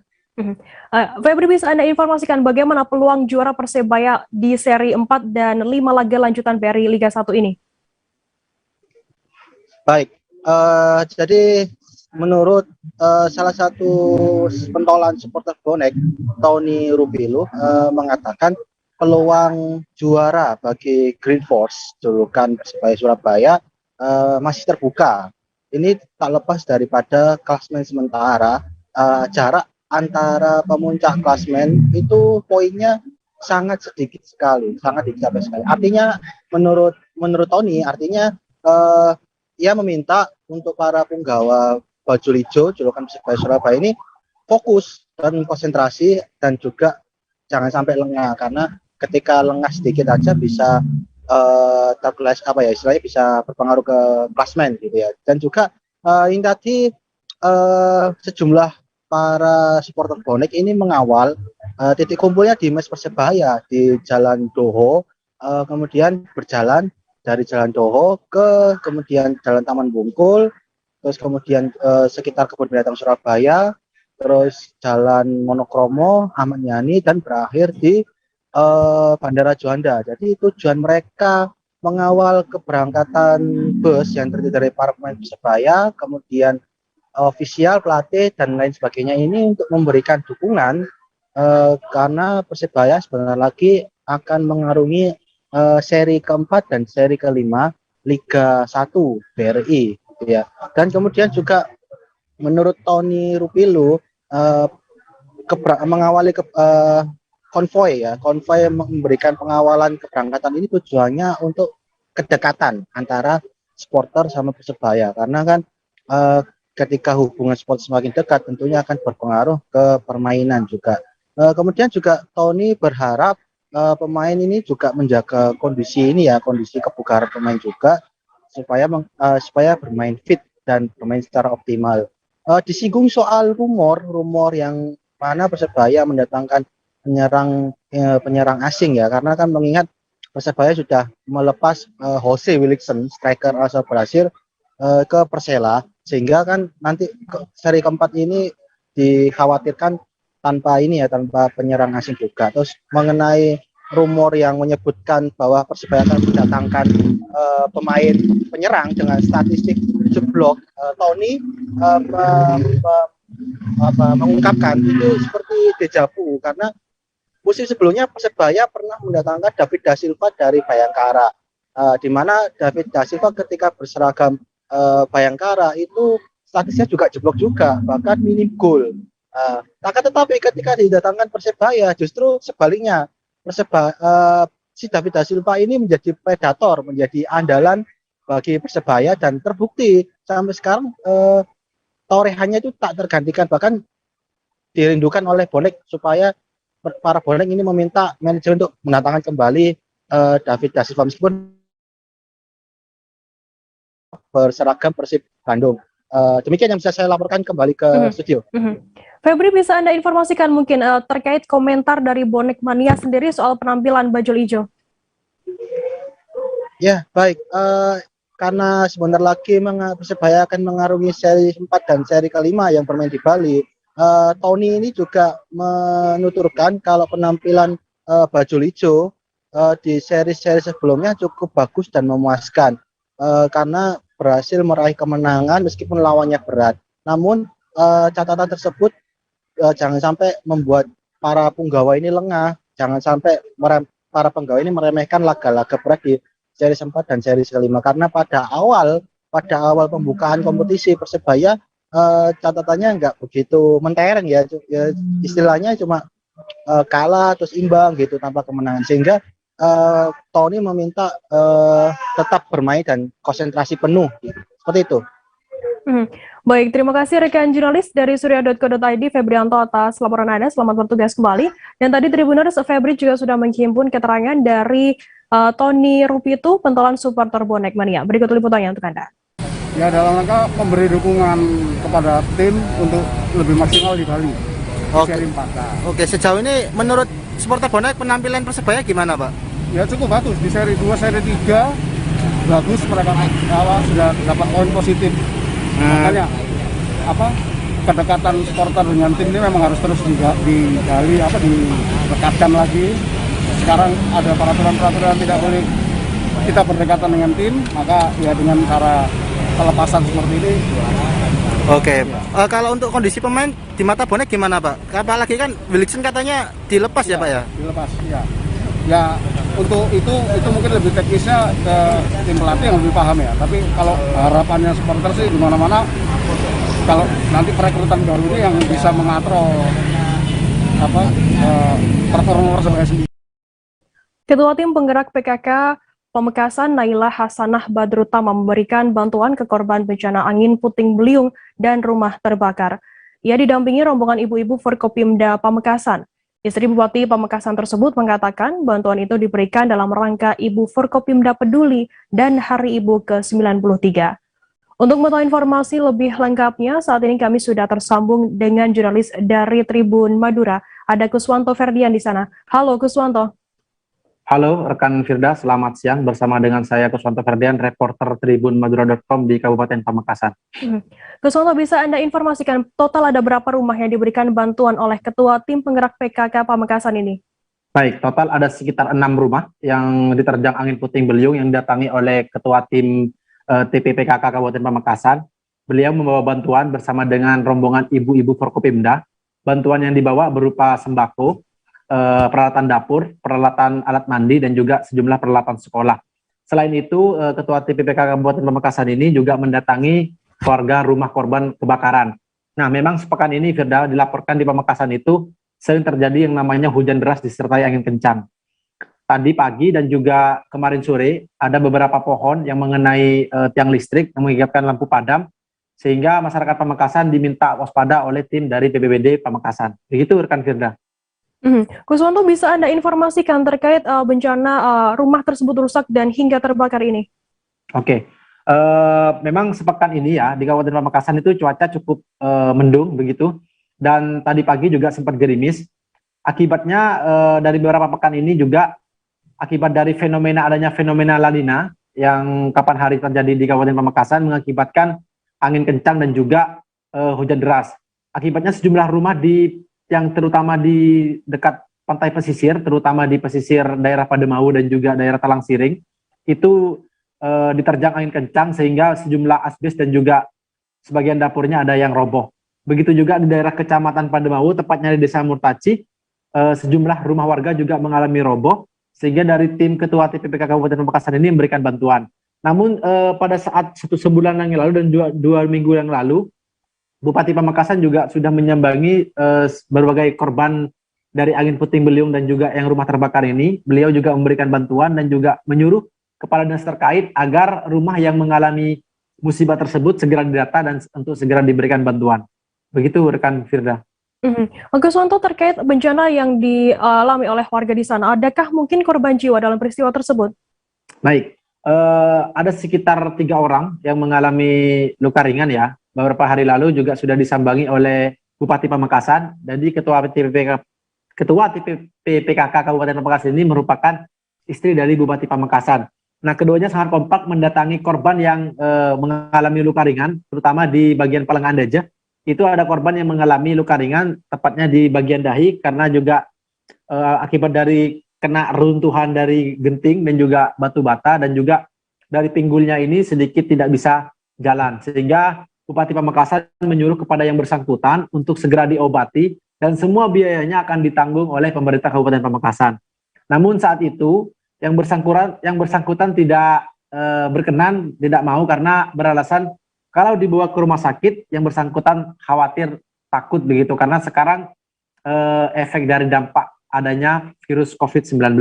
Speaker 1: Febri, bisa Anda informasikan bagaimana peluang juara Persebaya di seri 4 dan 5 laga lanjutan BRI Liga 1 ini?
Speaker 23: Baik, jadi menurut salah satu pentolan supporter bonek, Tony Rubilo, mengatakan peluang juara bagi Green Force, julukan Persebaya Surabaya, masih terbuka. Ini tak lepas daripada klasmen sementara, jarak antara pemuncak klasmen itu poinnya sangat sedikit sekali, sangat dicapai sekali. Artinya menurut Tony, artinya ia meminta untuk para punggawa bajul ijo julukan Persebaya Surabaya ini fokus dan konsentrasi dan juga jangan sampai lengah, karena ketika lengah sedikit aja bisa terkelas istilahnya bisa berpengaruh ke klasmen gitu ya. Dan juga ini tadi sejumlah para supporter bonek ini mengawal titik kumpulnya di mes Persebaya di Jalan Doho, kemudian berjalan dari Jalan Doho ke kemudian Jalan Taman Bungkul, terus kemudian sekitar Kebun Binatang Surabaya, terus Jalan Wonokromo, Ahmad Yani, dan berakhir di Bandara Juanda. Jadi tujuan mereka mengawal keberangkatan bus yang terdiri dari para pemain Persebaya, kemudian ofisial, pelatih, dan lain sebagainya ini untuk memberikan dukungan karena Persebaya sebentar lagi akan mengarungi seri keempat dan seri kelima Liga 1 BRI. Ya. Dan kemudian juga menurut Tony Rupilo mengawali konvoy memberikan pengawalan keberangkatan ini tujuannya untuk kedekatan antara supporter sama Persebaya, karena kan ketika hubungan supporter semakin dekat tentunya akan berpengaruh ke permainan juga. Kemudian juga Tony berharap pemain ini juga menjaga kondisi ini ya, kondisi kebugaran pemain juga, supaya bermain fit dan bermain secara optimal. Disinggung soal rumor yang mana Persebaya mendatangkan penyerang asing ya, karena kan mengingat Persebaya sudah melepas Jose Wilson, striker asal Brasil, ke Persela, sehingga kan nanti seri keempat ini dikhawatirkan tanpa penyerang asing juga. Terus mengenai rumor yang menyebutkan bahwa Persebaya akan mendatangkan pemain penyerang dengan statistik jeblok, Tony mengungkapkan itu seperti dejavu, karena musim sebelumnya Persebaya pernah mendatangkan David Da Silva dari Bayangkara, di mana David Da Silva ketika berseragam Bayangkara itu statistiknya juga jeblok juga, bahkan minim gol. Tetapi ketika didatangkan Persebaya justru sebaliknya, si David Da Silva ini menjadi predator, menjadi andalan bagi Persebaya, dan terbukti sampai sekarang torehannya itu tak tergantikan, bahkan dirindukan oleh bonek, supaya para bonek ini meminta manajer untuk mendatangkan kembali David Da Silva meskipun berseragam Persib Bandung. Demikian yang bisa saya laporkan kembali ke studio.
Speaker 1: Febri, bisa Anda informasikan mungkin terkait komentar dari Bonek Mania sendiri soal penampilan bajul ijo?
Speaker 23: Ya, baik. Karena sebentar lagi Persebaya akan mengarungi seri 4 dan seri kelima yang bermain di Bali. Tony ini juga menuturkan kalau penampilan bajul ijo di seri-seri sebelumnya cukup bagus dan memuaskan, karena berhasil meraih kemenangan meskipun lawannya berat. Namun catatan tersebut jangan sampai membuat para punggawa ini lengah, jangan sampai para penggawa ini meremehkan laga-laga berat di seri 4 dan seri kelima, karena pada awal pembukaan kompetisi Persebaya catatannya nggak begitu mentereng ya, istilahnya cuma kalah terus imbang gitu tanpa kemenangan, sehingga Tony meminta tetap bermain dan konsentrasi penuh, seperti itu.
Speaker 1: Baik, terima kasih rekan jurnalis dari surya.co.id Febrianto atas laporan Anda. Selamat bertugas kembali. Dan tadi Tribuners, Febri juga sudah menghimpun keterangan dari Tony Rupitu, pentolan supporter Bonek Mania. Berikut liputannya untuk Anda.
Speaker 7: Ya, dalam rangka memberi dukungan kepada tim untuk lebih maksimal di Bali. Seri 4.
Speaker 23: Oke, sejauh ini menurut supporter Bonek penampilan Persebaya gimana, Pak?
Speaker 7: Ya, cukup bagus di seri 2, seri 3 bagus, mereka sudah dapat poin positif. Makanya kedekatan supporter dengan tim ini memang harus terus digali, direkatkan lagi. Sekarang ada peraturan-peraturan tidak boleh kita berdekatan dengan tim, maka ya dengan cara pelepasan seperti ini.
Speaker 23: Oke, kalau untuk kondisi pemain di mata Bonek gimana, Pak? Apalagi kan Wilson katanya dilepas ya, Pak ya?
Speaker 7: Dilepas, ya. Ya, untuk itu mungkin lebih teknisnya ke tim pelatih yang lebih paham ya. Tapi kalau harapannya supporter sih di mana-mana, kalau nanti perekrutan baru ini yang bisa mengatur performa Persebaya sendiri.
Speaker 1: Ketua Tim Penggerak PKK Pamekasan Naila Hasanah Badrutama memberikan bantuan ke korban bencana angin puting beliung dan rumah terbakar. Ia didampingi rombongan ibu-ibu Forkopimda Pamekasan. Istri Bupati Pamekasan tersebut mengatakan bantuan itu diberikan dalam rangka Ibu Forkopimda Peduli dan Hari Ibu ke-93. Untuk mengetahui informasi lebih lengkapnya, saat ini kami sudah tersambung dengan jurnalis dari Tribun Madura. Ada Kuswanto Ferdian di sana. Halo Kuswanto.
Speaker 17: Halo rekan Firda, selamat siang. Bersama dengan saya Kuswanto Ferdian, reporter tribunmadura.com di Kabupaten Pamekasan.
Speaker 1: Kuswanto, bisa Anda informasikan total ada berapa rumah yang diberikan bantuan oleh Ketua Tim Penggerak PKK Pamekasan ini?
Speaker 17: Baik, total ada sekitar 6 rumah yang diterjang angin puting beliung yang didatangi oleh Ketua Tim TPPKK Kabupaten Pamekasan. Beliau membawa bantuan bersama dengan rombongan ibu-ibu Forkopimda. Bantuan yang dibawa berupa sembako, peralatan dapur, peralatan alat mandi, dan juga sejumlah peralatan sekolah. Selain itu, Ketua TPPK Kabupaten Pamekasan ini juga mendatangi keluarga rumah korban kebakaran. Nah, memang sepekan ini, Firda, dilaporkan di Pamekasan itu sering terjadi yang namanya hujan deras disertai angin kencang. tadi pagi dan juga kemarin sore ada beberapa pohon yang mengenai tiang listrik yang mengakibatkan lampu padam, sehingga masyarakat Pamekasan diminta waspada oleh tim dari BPBD Pamekasan. Begitu rekan Firda.
Speaker 1: Kuswanto, bisa Anda informasikan terkait bencana rumah tersebut rusak dan hingga terbakar ini?
Speaker 17: Oke. Memang sepekan ini ya di Kabupaten Pamekasan itu cuaca cukup mendung begitu, dan tadi pagi juga sempat gerimis. Akibatnya dari beberapa pekan ini juga akibat dari adanya fenomena La Nina yang kapan hari terjadi di Kabupaten Pamekasan mengakibatkan angin kencang dan juga hujan deras. Akibatnya sejumlah rumah yang terutama di dekat pantai pesisir, terutama di pesisir daerah Pademau dan juga daerah Talang Siring, itu diterjang angin kencang sehingga sejumlah asbes dan juga sebagian dapurnya ada yang roboh. Begitu juga di daerah Kecamatan Pademau, tepatnya di Desa Murtaci, sejumlah rumah warga juga mengalami roboh, sehingga dari tim Ketua TPPK Kabupaten Pamekasan ini memberikan bantuan. Namun pada saat sebulan yang lalu dan dua minggu yang lalu, Bupati Pamekasan juga sudah menyambangi berbagai korban dari angin puting beliung dan juga yang rumah terbakar ini. Beliau juga memberikan bantuan dan juga menyuruh kepala dinas terkait agar rumah yang mengalami musibah tersebut segera didata dan untuk segera diberikan bantuan. Begitu rekan Firda.
Speaker 1: Oke, Kuswanto, terkait bencana yang dialami oleh warga di sana, adakah mungkin korban jiwa dalam peristiwa tersebut?
Speaker 17: Baik, ada sekitar 3 orang yang mengalami luka ringan ya. Beberapa hari lalu juga sudah disambangi oleh Bupati Pamekasan. Jadi Ketua TPPKK Kabupaten Pamekasan ini merupakan istri dari Bupati Pamekasan. Nah, keduanya sangat kompak mendatangi korban yang mengalami luka ringan, terutama di bagian Pelengan Deje. Itu ada korban yang mengalami luka ringan, tepatnya di bagian dahi, karena juga akibat dari kena runtuhan dari genting dan juga batu bata, dan juga dari pinggulnya ini sedikit tidak bisa jalan, sehingga Bupati Pamekasan menyuruh kepada yang bersangkutan untuk segera diobati dan semua biayanya akan ditanggung oleh pemerintah Kabupaten Pamekasan. Namun saat itu yang bersangkutan tidak berkenan, tidak mau, karena beralasan kalau dibawa ke rumah sakit yang bersangkutan khawatir, takut begitu, karena sekarang efek dari dampak adanya virus COVID-19.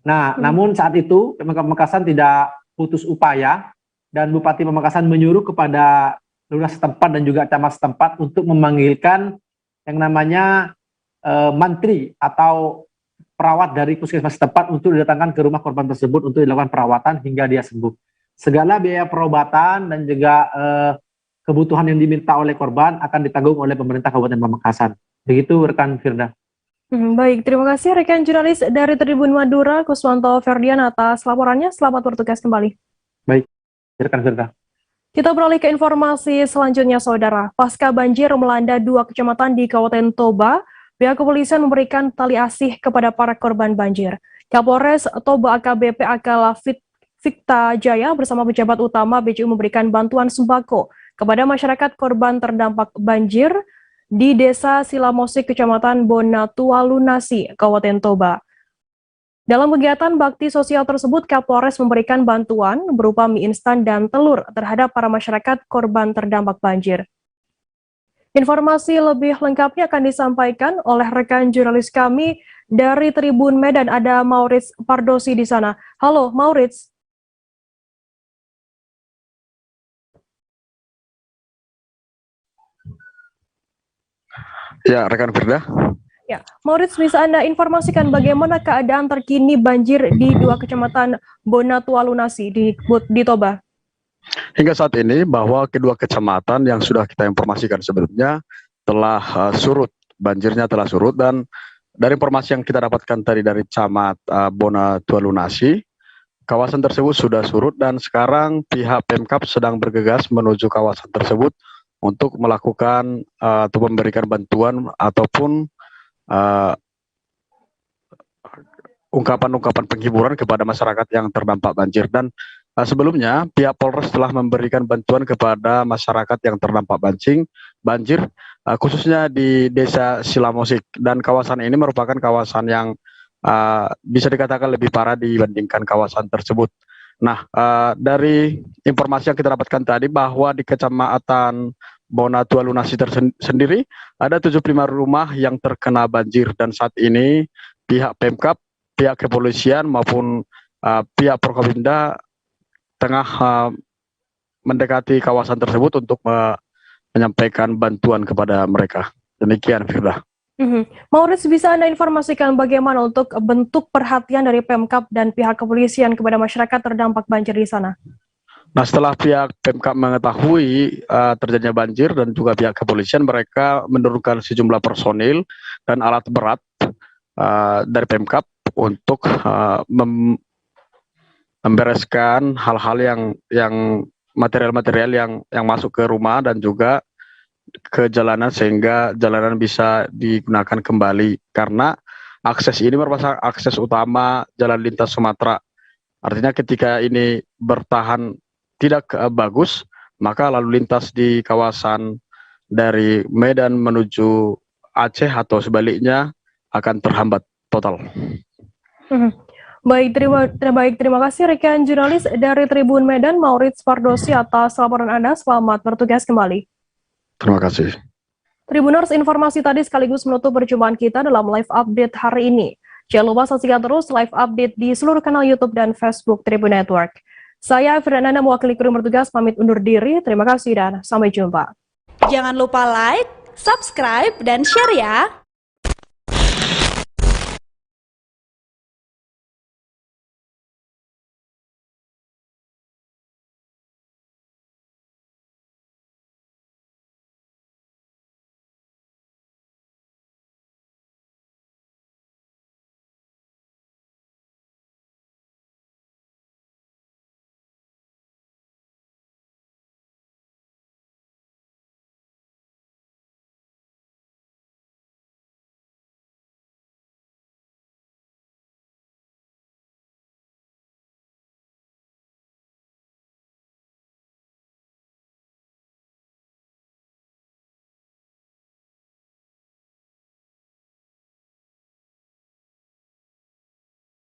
Speaker 17: Nah, namun saat itu Pamekasan tidak putus upaya dan Bupati Pamekasan menyuruh kepada lurah setempat dan juga camat setempat untuk memanggilkan yang namanya mantri atau perawat dari puskesmas setempat untuk didatangkan ke rumah korban tersebut untuk dilakukan perawatan hingga dia sembuh. Segala biaya perobatan dan juga kebutuhan yang diminta oleh korban akan ditanggung oleh pemerintah Kabupaten Pamekasan. Begitu rekan Firda.
Speaker 1: Baik, terima kasih rekan jurnalis dari Tribun Madura, Kuswanto Ferdian, atas laporannya. Selamat bertugas kembali.
Speaker 17: Baik, rekan Firda.
Speaker 1: Kita beralih ke informasi selanjutnya, Saudara. Pasca banjir melanda 2 kecamatan di Kabupaten Toba, pihak kepolisian memberikan tali asih kepada para korban banjir. Kapolres Toba AKBP Akala Fikta Jaya bersama pejabat utama BCU memberikan bantuan sembako kepada masyarakat korban terdampak banjir di Desa Silamosik, Kecamatan Bonatualunasi, Kabupaten Toba. Dalam kegiatan bakti sosial tersebut, Kapolres memberikan bantuan berupa mie instan dan telur terhadap para masyarakat korban terdampak banjir. Informasi lebih lengkapnya akan disampaikan oleh rekan jurnalis kami dari Tribun Medan, ada Maurits Pardosi di sana. Halo, Maurits.
Speaker 8: Ya, rekan Firda.
Speaker 1: Ya, Maurits, bisa Anda informasikan bagaimana keadaan terkini banjir di 2 kecamatan Bonatualunasi di Toba?
Speaker 8: Hingga saat ini bahwa kedua kecamatan yang sudah kita informasikan sebelumnya telah surut, banjirnya telah surut, dan dari informasi yang kita dapatkan tadi dari Camat Bonatualunasi, kawasan tersebut sudah surut dan sekarang pihak Pemkab sedang bergegas menuju kawasan tersebut untuk melakukan atau memberikan bantuan ataupun ungkapan-ungkapan penghiburan kepada masyarakat yang terdampak banjir. Dan sebelumnya pihak Polres telah memberikan bantuan kepada masyarakat yang terdampak banjir khususnya di Desa Silamosik, dan kawasan ini merupakan kawasan yang bisa dikatakan lebih parah dibandingkan kawasan tersebut. Nah, dari informasi yang kita dapatkan tadi bahwa di Kecamatan Bonatualunasi sendiri ada 75 rumah yang terkena banjir, dan saat ini pihak Pemkab pihak kepolisian maupun pihak Prokopimda tengah mendekati kawasan tersebut untuk menyampaikan bantuan kepada mereka. Demikian, Firda.
Speaker 1: Maurits, bisa Anda informasikan bagaimana untuk bentuk perhatian dari Pemkab dan pihak kepolisian kepada masyarakat terdampak banjir di sana?
Speaker 8: Nah, setelah pihak Pemkab mengetahui terjadinya banjir dan juga pihak kepolisian, mereka menurunkan sejumlah personil dan alat berat dari Pemkab untuk membereskan hal-hal yang material-material yang masuk ke rumah dan juga ke jalanan sehingga jalanan bisa digunakan kembali, karena akses ini merupakan akses utama jalan lintas Sumatera. Artinya ketika ini bertahan tidak bagus, maka lalu lintas di kawasan dari Medan menuju Aceh atau sebaliknya akan terhambat total.
Speaker 1: Baik, terima kasih rekan jurnalis dari Tribun Medan, Maurits Fardosi, atas laporan Anda. Selamat bertugas kembali.
Speaker 8: Terima kasih.
Speaker 1: Tribuners, informasi tadi sekaligus menutup perjumpaan kita dalam live update hari ini. Jangan lupa saksikan terus live update di seluruh kanal YouTube dan Facebook Tribun Network. Saya Fernanda mewakili kru bertugas pamit undur diri. Terima kasih dan sampai jumpa.
Speaker 2: Jangan lupa like, subscribe, dan share ya.